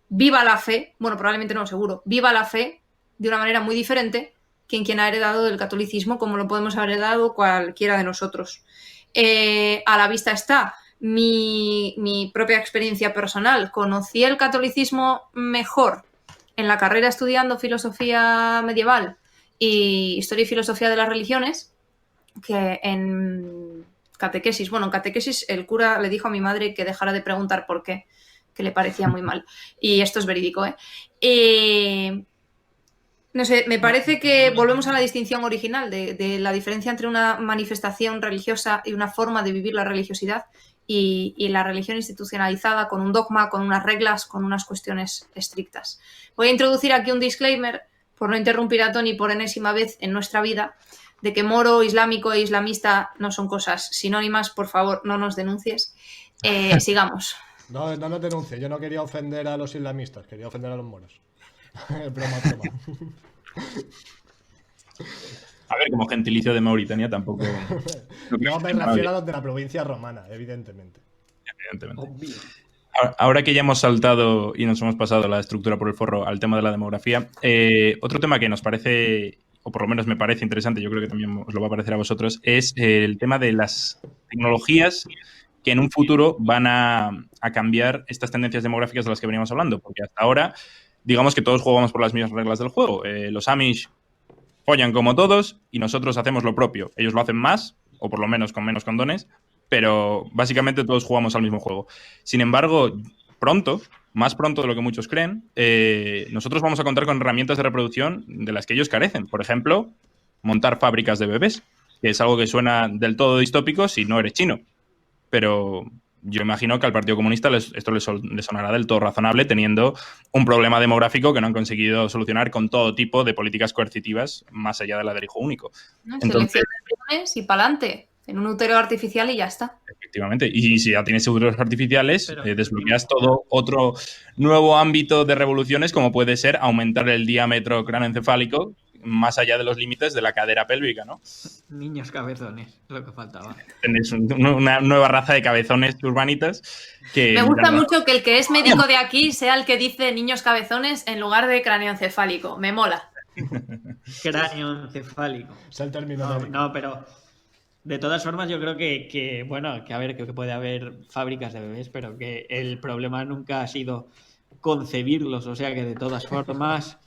viva la fe, bueno, probablemente no, seguro, viva la fe de una manera muy diferente que en quien ha heredado del catolicismo, como lo podemos haber heredado cualquiera de nosotros. A la vista está mi propia experiencia personal. Conocí el catolicismo mejor en la carrera estudiando filosofía medieval y historia y filosofía de las religiones, que en catequesis, bueno, en catequesis el cura le dijo a mi madre que dejara de preguntar por qué, que le parecía muy mal. Y esto es verídico, ¿eh? No sé, me parece que volvemos a la distinción original de la diferencia entre una manifestación religiosa y una forma de vivir la religiosidad y la religión institucionalizada con un dogma, con unas reglas, con unas cuestiones estrictas. Voy a introducir aquí un disclaimer, por no interrumpir a Tony por enésima vez en nuestra vida, de que moro, islámico e islamista no son cosas sinónimas. Por favor, no nos denuncies. Sigamos. No nos denuncie, yo no quería ofender a los islamistas, quería ofender a los moros. broma. A ver, como gentilicio de Mauritania tampoco... No me refiero a los de la provincia romana, evidentemente. Evidentemente. Ahora que ya hemos saltado y nos hemos pasado la estructura por el forro al tema de la demografía, otro tema que nos parece, o por lo menos me parece interesante, yo creo que también os lo va a parecer a vosotros, es el tema de las tecnologías que en un futuro van a cambiar estas tendencias demográficas de las que veníamos hablando, porque hasta ahora, digamos que todos jugamos por las mismas reglas del juego. Los Amish follan como todos y nosotros hacemos lo propio. Ellos lo hacen más, o por lo menos con menos condones, pero básicamente todos jugamos al mismo juego. Sin embargo, pronto, más pronto de lo que muchos creen, nosotros vamos a contar con herramientas de reproducción de las que ellos carecen. Por ejemplo, montar fábricas de bebés, que es algo que suena del todo distópico si no eres chino. Pero yo imagino que al Partido Comunista esto les sonará del todo razonable, teniendo un problema demográfico que no han conseguido solucionar con todo tipo de políticas coercitivas más allá de la del hijo único. ¿No? Entonces, y pa'lante, en un útero artificial y ya está. Efectivamente. Y si ya tienes úteros artificiales, desbloqueas todo otro nuevo ámbito de revoluciones, como puede ser aumentar el diámetro cráneoencefálico más allá de los límites de la cadera pélvica, ¿no? Niños cabezones, lo que faltaba. Tenés una nueva raza de cabezones urbanitas que... Me gusta mucho que el que es médico de aquí sea el que dice niños cabezones en lugar de cráneoencefálico. Me mola. Cráneoencefálico. Es el término médico. No, pero de todas formas yo creo que a ver, que puede haber fábricas de bebés, pero que el problema nunca ha sido concebirlos, o sea que de todas formas...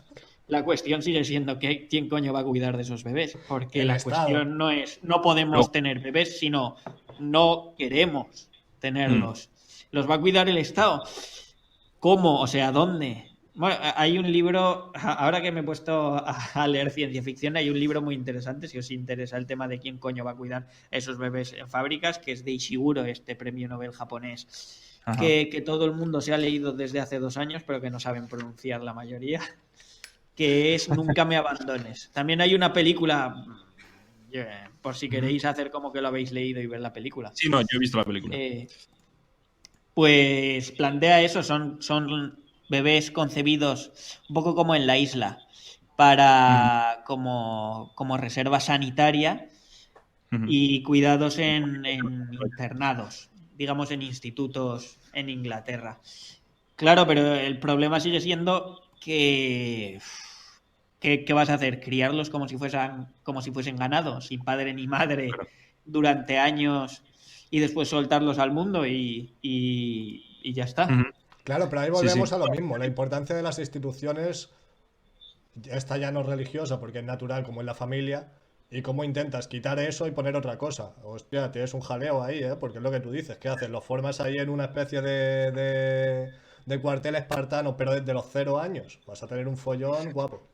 La cuestión sigue siendo que quién coño va a cuidar de esos bebés, porque la cuestión no es no podemos tener bebés, sino no queremos tenerlos. Los va a cuidar el Estado. ¿Cómo? O sea, ¿dónde? Bueno, hay un libro, ahora que me he puesto a leer ciencia ficción, hay un libro muy interesante, si os interesa el tema de quién coño va a cuidar esos bebés en fábricas, que es de Ishiguro, este premio Nobel japonés, que todo el mundo se ha leído desde hace 2 años, pero que no saben pronunciar la mayoría, que es Nunca me abandones. También hay una película, por si queréis hacer como que lo habéis leído y ver la película. Sí, no, yo he visto la película. Pues plantea eso, son bebés concebidos un poco como en La Isla, para como reserva sanitaria y cuidados en internados, digamos en institutos en Inglaterra. Claro, pero el problema sigue siendo que... ¿Qué vas a hacer? ¿Criarlos como si fuesen ganado, sin padre ni madre, durante años y después soltarlos al mundo y ya está? Claro, pero ahí volvemos a lo mismo. La importancia de las instituciones, esta ya no es religiosa porque es natural, como en la familia, y cómo intentas quitar eso y poner otra cosa. Hostia, tienes un jaleo ahí, porque es lo que tú dices. ¿Qué haces? Los formas ahí en una especie de cuartel espartano, pero desde los 0 años. Vas a tener un follón guapo.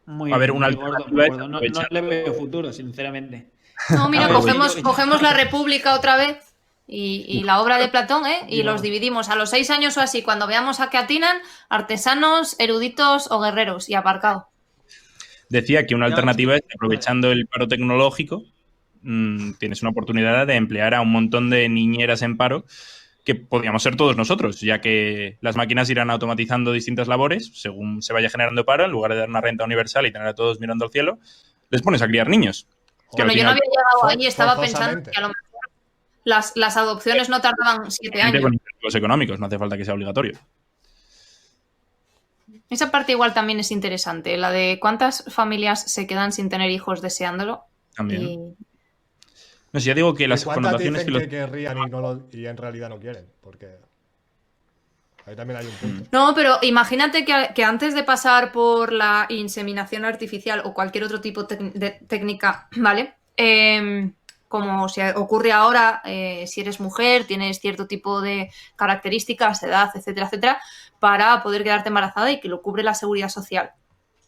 Muy a ver, una gordo. No le veo futuro, sinceramente. No, mira, cogemos la República otra vez y la obra de Platón, y los dividimos a los 6 años o así, cuando veamos a qué atinan, artesanos, eruditos o guerreros, y aparcado. Decía que una alternativa es que, aprovechando el paro tecnológico, tienes una oportunidad de emplear a un montón de niñeras en paro que podríamos ser todos nosotros, ya que las máquinas irán automatizando distintas labores según se vaya generando paro. En lugar de dar una renta universal y tener a todos mirando al cielo, les pones a criar niños. Bueno, yo no había llegado ahí, estaba pensando que a lo mejor las adopciones no tardaban 7 años. Con incentivos económicos, no hace falta que sea obligatorio. Esa parte igual también es interesante, la de cuántas familias se quedan sin tener hijos deseándolo. También. No sé, ya digo que las connotaciones que querrían y en realidad no quieren, porque Ahí también hay un punto. No, pero imagínate que antes de pasar por la inseminación artificial o cualquier otro tipo de técnica, ¿vale? Como se ocurre ahora, si eres mujer, tienes cierto tipo de características, edad, etcétera, etcétera, para poder quedarte embarazada y que lo cubre la seguridad social.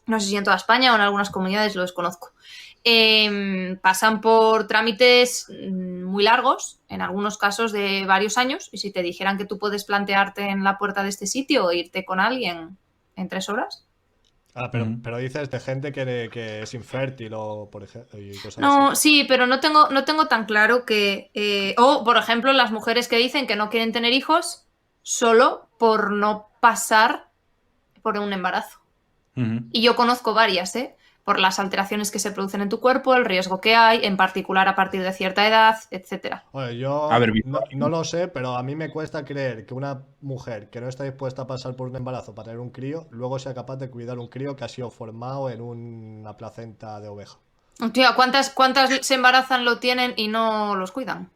No sé si en toda España o en algunas comunidades, lo desconozco. Pasan por trámites muy largos, en algunos casos de varios años, y si te dijeran que tú puedes plantearte en la puerta de este sitio o irte con alguien en 3 horas. Pero dices de gente que es infértil o por ejemplo y cosas No, así. sí, pero no tengo tan claro que... o, por ejemplo, las mujeres que dicen que no quieren tener hijos solo por no pasar por un embarazo. Y yo conozco varias, por las alteraciones que se producen en tu cuerpo, el riesgo que hay, en particular a partir de cierta edad, etcétera. Oye, yo A ver, no lo sé, pero a mí me cuesta creer que una mujer que no está dispuesta a pasar por un embarazo para tener un crío, luego sea capaz de cuidar un crío que ha sido formado en una placenta de oveja. Tía, ¿cuántas se embarazan, lo tienen y no los cuidan?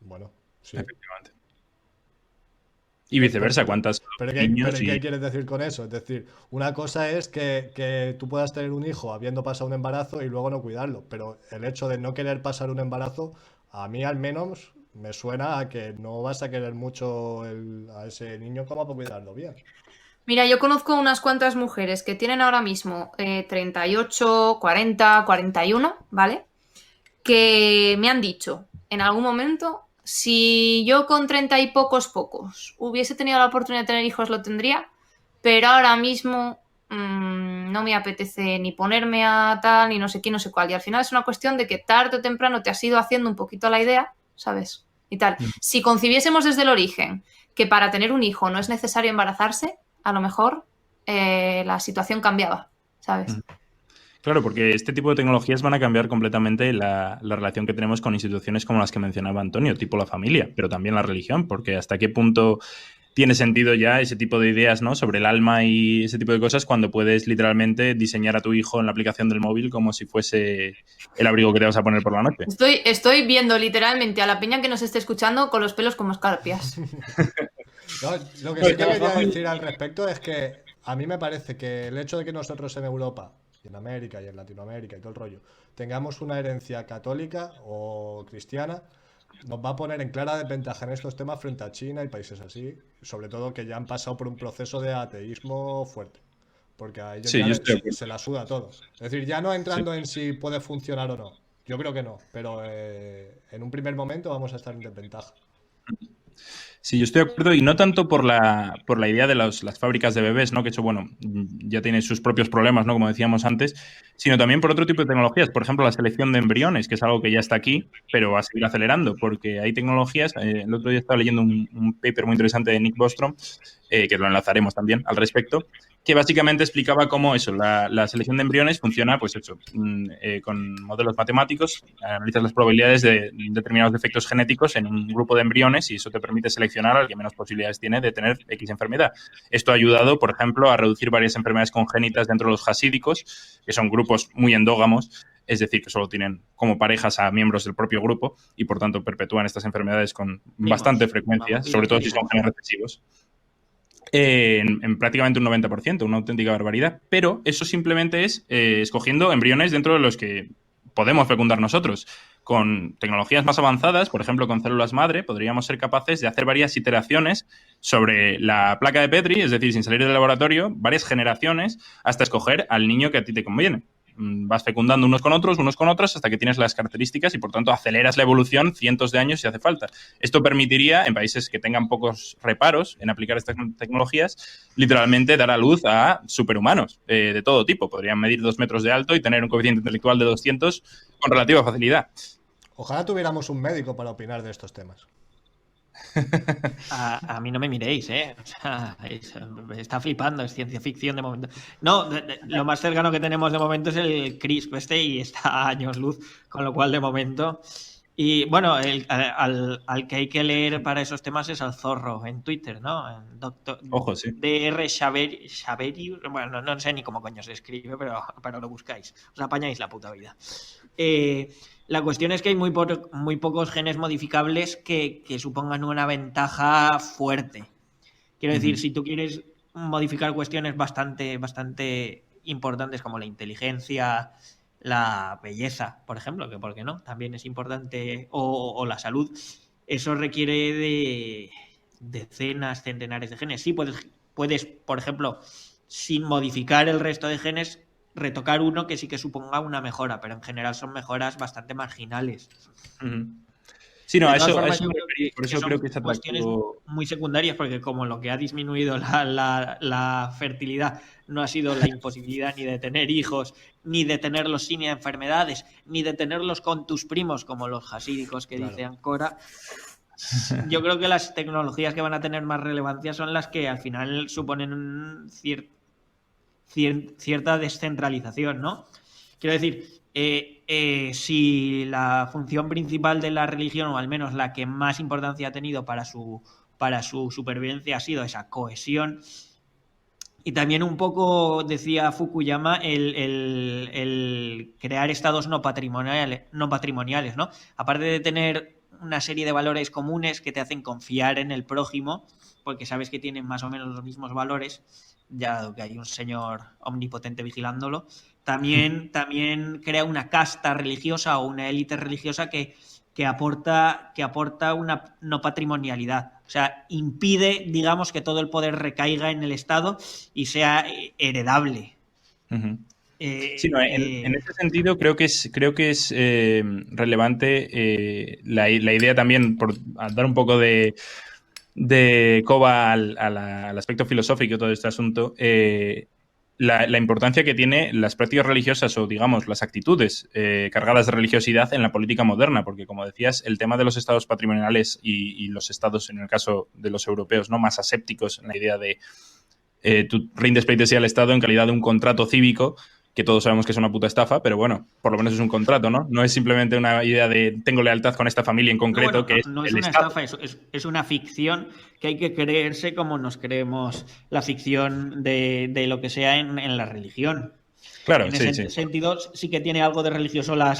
Bueno, sí. Efectivamente. Y viceversa, ¿cuántas ¿Pero niños qué quieres decir con eso? Es decir, una cosa es que tú puedas tener un hijo habiendo pasado un embarazo y luego no cuidarlo, pero el hecho de no querer pasar un embarazo, a mí al menos me suena a que no vas a querer mucho a ese niño como para cuidarlo bien. Mira, yo conozco unas cuantas mujeres que tienen ahora mismo 38, 40, 41, ¿vale? Que me han dicho en algún momento, si yo con 30 y pocos hubiese tenido la oportunidad de tener hijos, lo tendría, pero ahora mismo no me apetece ni ponerme a tal, ni no sé qué, no sé cuál. Y al final es una cuestión de que tarde o temprano te has ido haciendo un poquito la idea, ¿sabes? Y tal. Si concibiésemos desde el origen que para tener un hijo no es necesario embarazarse, a lo mejor la situación cambiaba, ¿sabes? Claro, porque este tipo de tecnologías van a cambiar completamente la relación que tenemos con instituciones como las que mencionaba Antonio, tipo la familia, pero también la religión, porque hasta qué punto tiene sentido ya ese tipo de ideas, ¿no?, sobre el alma y ese tipo de cosas cuando puedes literalmente diseñar a tu hijo en la aplicación del móvil como si fuese el abrigo que te vas a poner por la noche. Estoy viendo literalmente a la peña que nos esté escuchando con los pelos como escarpias. No, lo que sí que quería decir al respecto es que a mí me parece que el hecho de que nosotros en Europa, y en América y en Latinoamérica y todo el rollo, tengamos una herencia católica o cristiana, nos va a poner en clara desventaja en estos temas frente a China y países así, sobre todo que ya han pasado por un proceso de ateísmo fuerte, porque a ellos Sí, ya yo estoy de acuerdo. se la suda todo. Es decir, ya no entrando en si puede funcionar o no, yo creo que no, pero en un primer momento vamos a estar en desventaja. Sí, yo estoy de acuerdo y no tanto por la idea de las fábricas de bebés, ¿no?, que eso, bueno, ya tiene sus propios problemas, ¿no?, como decíamos antes, sino también por otro tipo de tecnologías, por ejemplo, la selección de embriones, que es algo que ya está aquí, pero va a seguir acelerando, porque hay tecnologías, el otro día estaba leyendo un paper muy interesante de Nick Bostrom, que lo enlazaremos también al respecto, que básicamente explicaba cómo eso, la selección de embriones funciona, pues eso, con modelos matemáticos, analizas las probabilidades de determinados defectos genéticos en un grupo de embriones y eso te permite seleccionar al que menos posibilidades tiene de tener X enfermedad. Esto ha ayudado, por ejemplo, a reducir varias enfermedades congénitas dentro de los hasídicos, que son grupos muy endógamos, es decir, que solo tienen como parejas a miembros del propio grupo y, por tanto, perpetúan estas enfermedades con bastante frecuencia, sobre todo si son genes recesivos. En prácticamente un 90%, una auténtica barbaridad, pero eso simplemente es escogiendo embriones dentro de los que podemos fecundar nosotros. Con tecnologías más avanzadas, por ejemplo con células madre, podríamos ser capaces de hacer varias iteraciones sobre la placa de Petri, es decir, sin salir del laboratorio, varias generaciones, hasta escoger al niño que a ti te conviene. Vas fecundando unos con otros, hasta que tienes las características y, por tanto, aceleras la evolución cientos de años si hace falta. Esto permitiría, en países que tengan pocos reparos en aplicar estas tecnologías, literalmente dar a luz a superhumanos de todo tipo. Podrían medir 2 metros de alto y tener un coeficiente intelectual de 200 con relativa facilidad. Ojalá tuviéramos un médico para opinar de estos temas. A mí no me miréis, ¿eh? O sea, está flipando, es ciencia ficción de momento. No, lo más cercano que tenemos de momento es el CRISP y está a años luz, con lo cual de momento... Y bueno, al que hay que leer para esos temas es al Zorro en Twitter, ¿no? En Ojo, sí. DR Xaveri, bueno, no sé ni cómo coño se escribe, pero lo buscáis. Os apañáis la puta vida. La cuestión es que hay muy pocos genes modificables que supongan una ventaja fuerte. Quiero decir, si tú quieres modificar cuestiones bastante importantes como la inteligencia, la belleza, por ejemplo, que por qué no, también es importante, o la salud, eso requiere de decenas, centenares de genes. Sí, puedes, por ejemplo, sin modificar el resto de genes, retocar uno que sí que suponga una mejora, pero en general son mejoras bastante marginales. Sí, no, De todas eso, formas, eso, yo creo por eso son creo que es cuestiones atractivo. muy secundarias, porque como lo que ha disminuido la fertilidad no ha sido la imposibilidad ni de tener hijos, ni de tenerlos sin enfermedades, ni de tenerlos con tus primos, como los hasídicos que dice Ancora. Yo creo que las tecnologías que van a tener más relevancia son las que al final suponen cierta descentralización, ¿no? Quiero decir, si la función principal de la religión, o al menos la que más importancia ha tenido para su supervivencia, ha sido esa cohesión, y también un poco, decía Fukuyama, el crear estados no patrimoniales, ¿no? Aparte de tener una serie de valores comunes que te hacen confiar en el prójimo, porque sabes que tienen más o menos los mismos valores, ya que hay un señor omnipotente vigilándolo, también crea una casta religiosa o una élite religiosa que aporta una no patrimonialidad. O sea, impide, digamos, que todo el poder recaiga en el Estado y sea heredable. Sí, no, en ese sentido creo que es relevante la idea también, por dar un poco de coba al aspecto filosófico de todo este asunto, la importancia que tiene las prácticas religiosas o, digamos, las actitudes cargadas de religiosidad en la política moderna, porque, como decías, el tema de los estados patrimoniales y los estados, en el caso de los europeos, ¿no?, más asépticos, en la idea de tú rindes pleitesía al Estado en calidad de un contrato cívico, que todos sabemos que es una puta estafa, pero bueno, por lo menos es un contrato, ¿no? No es simplemente una idea de tengo lealtad con esta familia en concreto, no es una estafa, es una ficción que hay que creerse como nos creemos la ficción de lo que sea en la religión. Claro, en ese sentido sí que tiene algo de religioso la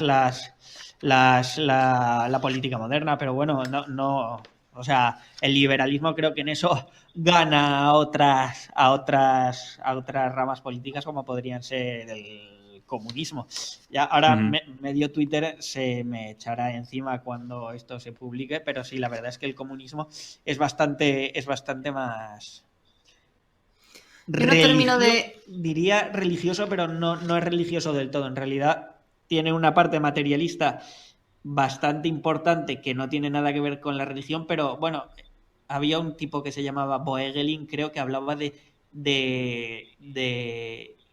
política moderna, pero bueno, no, o sea, el liberalismo creo que en eso gana a otras ramas políticas, como podrían ser el comunismo. Ya ahora medio Twitter se me echará encima cuando esto se publique, pero sí, la verdad es que el comunismo es bastante más yo no termino diría religioso, pero no es religioso del todo. En realidad tiene una parte materialista bastante importante que no tiene nada que ver con la religión, pero bueno, había un tipo que se llamaba Boegelin, creo, que hablaba de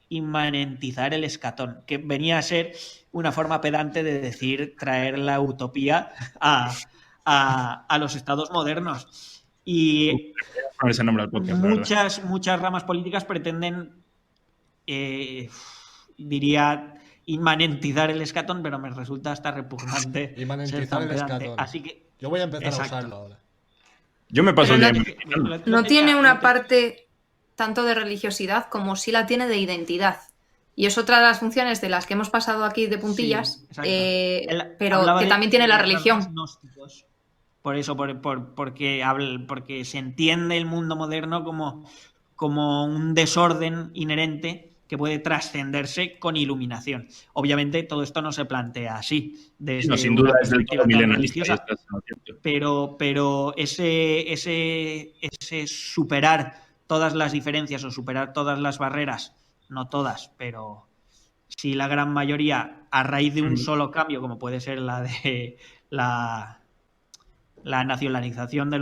inmanentizar el escatón, que venía a ser una forma pedante de decir traer la utopía a los estados modernos. Y ese nombre al podcast, muchas ramas políticas pretenden, diría, inmanentizar el escatón, pero me resulta hasta repugnante. Inmanentizar el escatón. Así que, yo voy a empezar a usarlo ahora. Yo me paso no tiene una parte tanto de religiosidad como sí la tiene de identidad. Y es otra de las funciones de las que hemos pasado aquí de puntillas, sí, pero que también tiene la religión. Gnósticos. Por eso, porque se entiende el mundo moderno como un desorden inherente que puede trascenderse con iluminación. Obviamente todo esto no se plantea así, desde sin duda una es del perspectiva todo religiosa, pero ese superar todas las diferencias o superar todas las barreras, no todas, pero sí la gran mayoría, a raíz de un solo cambio, como puede ser la de la nacionalización del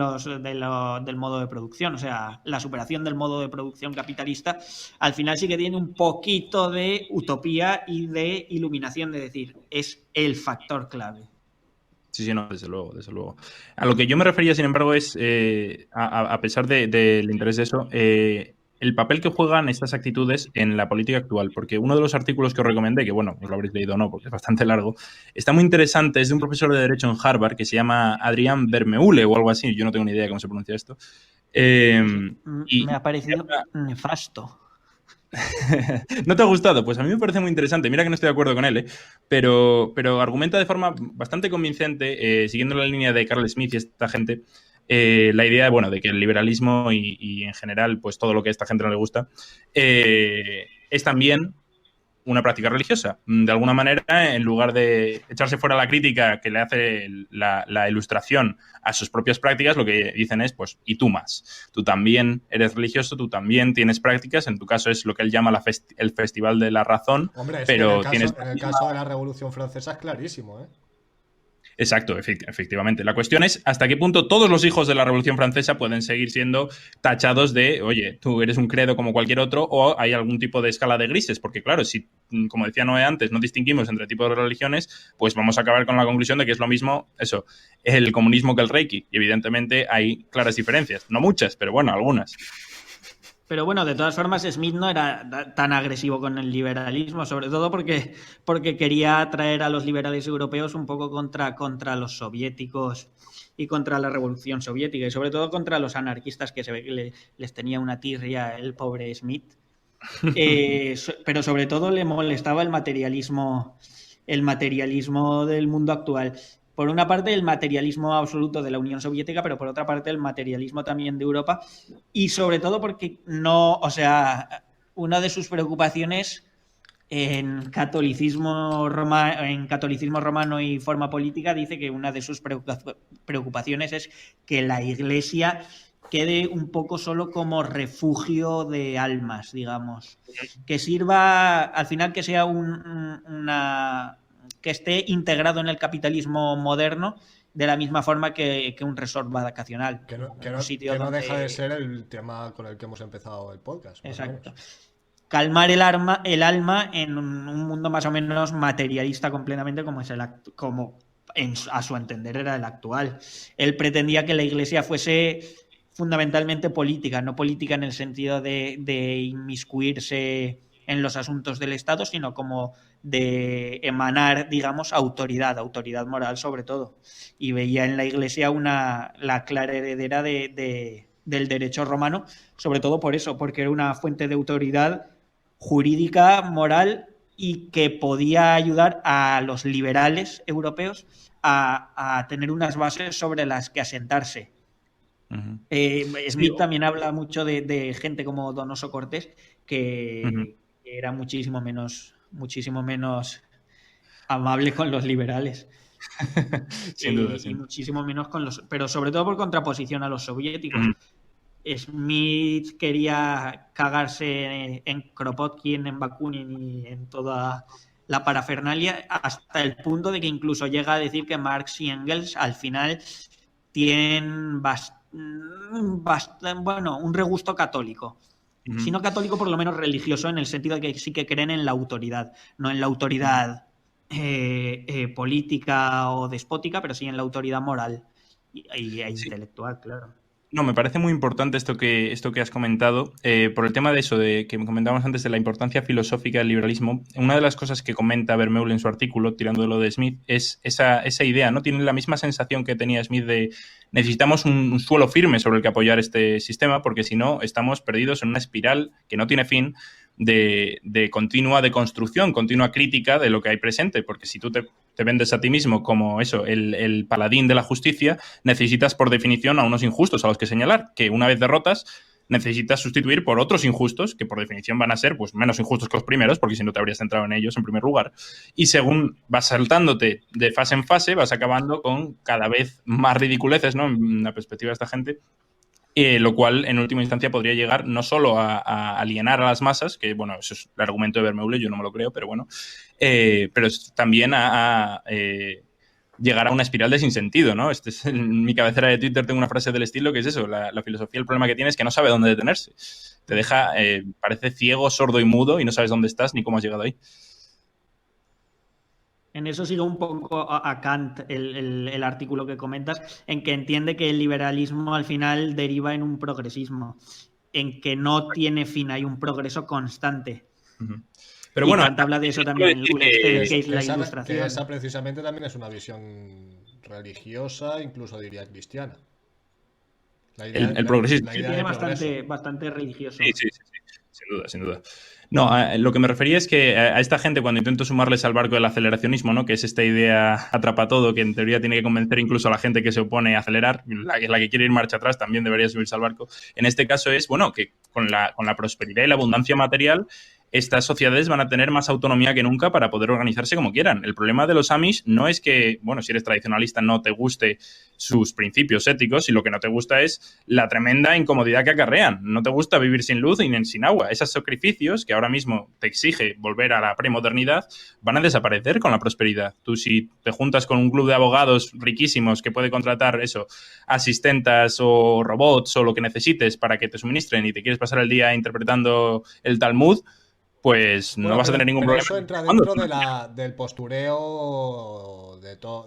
modo de producción, o sea, la superación del modo de producción capitalista, al final sí que tiene un poquito de utopía y de iluminación, de decir, es el factor clave. Sí, no, desde luego. A lo que yo me refería, sin embargo, es, a pesar del interés de eso, el papel que juegan estas actitudes en la política actual, porque uno de los artículos que os recomendé, que bueno, os lo habréis leído o no, porque es bastante largo, está muy interesante, es de un profesor de Derecho en Harvard que se llama Adrián Vermeule o algo así, yo no tengo ni idea de cómo se pronuncia esto. Me ha parecido nefasto. ¿No te ha gustado? Pues a mí me parece muy interesante. Mira que no estoy de acuerdo con él, pero argumenta de forma bastante convincente, siguiendo la línea de Carl Smith y esta gente, la idea, bueno, de que el liberalismo y en general, pues todo lo que a esta gente no le gusta, es también una práctica religiosa. De alguna manera, en lugar de echarse fuera la crítica que le hace la ilustración a sus propias prácticas, lo que dicen es, pues, y tú más. Tú también eres religioso, tú también tienes prácticas, en tu caso es lo que él llama el Festival de la Razón, Hombre, pero en el caso de la Revolución Francesa es clarísimo, ¿eh? Exacto, efectivamente. La cuestión es hasta qué punto todos los hijos de la Revolución Francesa pueden seguir siendo tachados de, oye, tú eres un credo como cualquier otro, o hay algún tipo de escala de grises, porque claro, si, como decía Noé antes, no distinguimos entre tipos de religiones, pues vamos a acabar con la conclusión de que es lo mismo, eso, el comunismo que el Reiki. Y evidentemente hay claras diferencias. No muchas, pero bueno, algunas. Pero bueno, de todas formas, Smith no era tan agresivo con el liberalismo, sobre todo porque quería atraer a los liberales europeos un poco contra los soviéticos y contra la revolución soviética, y sobre todo contra los anarquistas, que se ve que les tenía una tirria el pobre Smith. Pero sobre todo le molestaba el materialismo del mundo actual. Por una parte, el materialismo absoluto de la Unión Soviética, pero por otra parte, el materialismo también de Europa. Y sobre todo porque una de sus preocupaciones en catolicismo romano y forma política, dice que una de sus preocupaciones es que la Iglesia quede un poco solo como refugio de almas, digamos. Que sirva, al final, que sea que esté integrado en el capitalismo moderno de la misma forma que un resort vacacional. Que no deja de ser el tema con el que hemos empezado el podcast. Exacto. Calmar el alma en un mundo más o menos materialista completamente como es a su entender era el actual. Él pretendía que la Iglesia fuese fundamentalmente política, no política en el sentido de inmiscuirse en los asuntos del Estado, sino como de emanar, digamos, autoridad moral sobre todo. Y veía en la Iglesia la clara heredera del derecho romano, sobre todo por eso, porque era una fuente de autoridad jurídica, moral, y que podía ayudar a los liberales europeos a tener unas bases sobre las que asentarse. Uh-huh. Smith también habla mucho de gente como Donoso Cortés, que uh-huh. era muchísimo menos amable con los liberales. Sin duda, y muchísimo menos pero sobre todo por contraposición a los soviéticos. Uh-huh. Smith quería cagarse en Kropotkin, en Bakunin y en toda la parafernalia, hasta el punto de que incluso llega a decir que Marx y Engels al final tienen un regusto católico. Uh-huh. Si no católico, por lo menos religioso, en el sentido de que sí que creen en la autoridad, no en la autoridad política o despótica, pero sí en la autoridad moral e intelectual, claro. No, me parece muy importante esto que has comentado, por el tema de eso, de que comentábamos antes de la importancia filosófica del liberalismo. Una de las cosas que comenta Vermeulen en su artículo, tirando de lo de Smith, es esa idea, ¿no? Tiene la misma sensación que tenía Smith de necesitamos un suelo firme sobre el que apoyar este sistema, porque si no, estamos perdidos en una espiral que no tiene fin de continua deconstrucción, continua crítica de lo que hay presente, porque si tú te vendes a ti mismo como eso, el paladín de la justicia, necesitas por definición a unos injustos a los que señalar, que una vez derrotas necesitas sustituir por otros injustos, que por definición van a ser pues menos injustos que los primeros, porque si no te habrías centrado en ellos en primer lugar. Y según vas saltándote de fase en fase, vas acabando con cada vez más ridiculeces, ¿no? En la perspectiva de esta gente. Lo cual, en última instancia, podría llegar no solo a alienar a las masas, que, bueno, eso es el argumento de Vermeulen, yo no me lo creo, pero bueno, pero también a llegar a una espiral de sinsentido, ¿no? En mi cabecera de Twitter tengo una frase del estilo que es eso, la filosofía, el problema que tiene es que no sabe dónde detenerse. Te deja, parece ciego, sordo y mudo y no sabes dónde estás ni cómo has llegado ahí. En eso sigo un poco a Kant el artículo que comentas, en que entiende que el liberalismo al final deriva en un progresismo, en que no tiene fin, hay un progreso constante. Uh-huh. Pero bueno, Kant habla de eso también, que es la ilustración. Que esa precisamente también es una visión religiosa, incluso diría cristiana. El progresismo. Sí, tiene bastante religioso. Sí, Sin duda, sin duda. No, lo que me refería es que a esta gente, cuando intento sumarles al barco del aceleracionismo, ¿no? Que es esta idea atrapa todo, que en teoría tiene que convencer incluso a la gente que se opone a acelerar, la que quiere ir marcha atrás también debería subirse al barco. En este caso es, bueno, que con la prosperidad y la abundancia material, estas sociedades van a tener más autonomía que nunca para poder organizarse como quieran. El problema de los Amish no es que, bueno, si eres tradicionalista no te guste sus principios éticos, y lo que no te gusta es la tremenda incomodidad que acarrean. No te gusta vivir sin luz y sin agua. Esos sacrificios que ahora mismo te exige volver a la premodernidad van a desaparecer con la prosperidad. Tú, si te juntas con un club de abogados riquísimos que puede contratar eso, asistentas o robots o lo que necesites para que te suministren, y te quieres pasar el día interpretando el Talmud, pues no vas a tener ningún problema. Eso entra dentro del postureo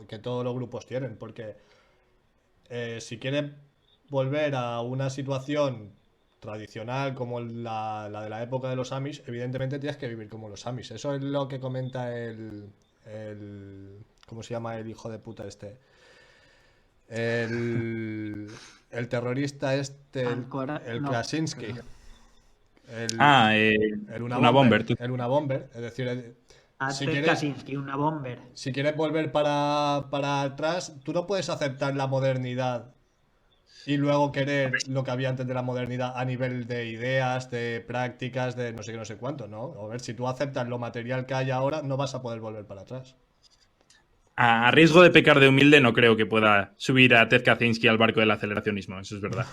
que todos los grupos tienen, porque si quieres volver a una situación tradicional como la de la época de los Amish, evidentemente tienes que vivir como los Amish. Eso es lo que comenta ¿cómo se llama el hijo de puta este? El terrorista este, el Krasinski. El Unabomber. El Unabomber, es decir, Unabomber. Si quieres volver para atrás, tú no puedes aceptar la modernidad y luego querer lo que había antes de la modernidad a nivel de ideas, de prácticas, de no sé qué, no sé cuánto, ¿no? A ver, si tú aceptas lo material que hay ahora, no vas a poder volver para atrás. A riesgo de pecar de humilde, no creo que pueda subir a Ted Kaczynski al barco del aceleracionismo, eso es verdad.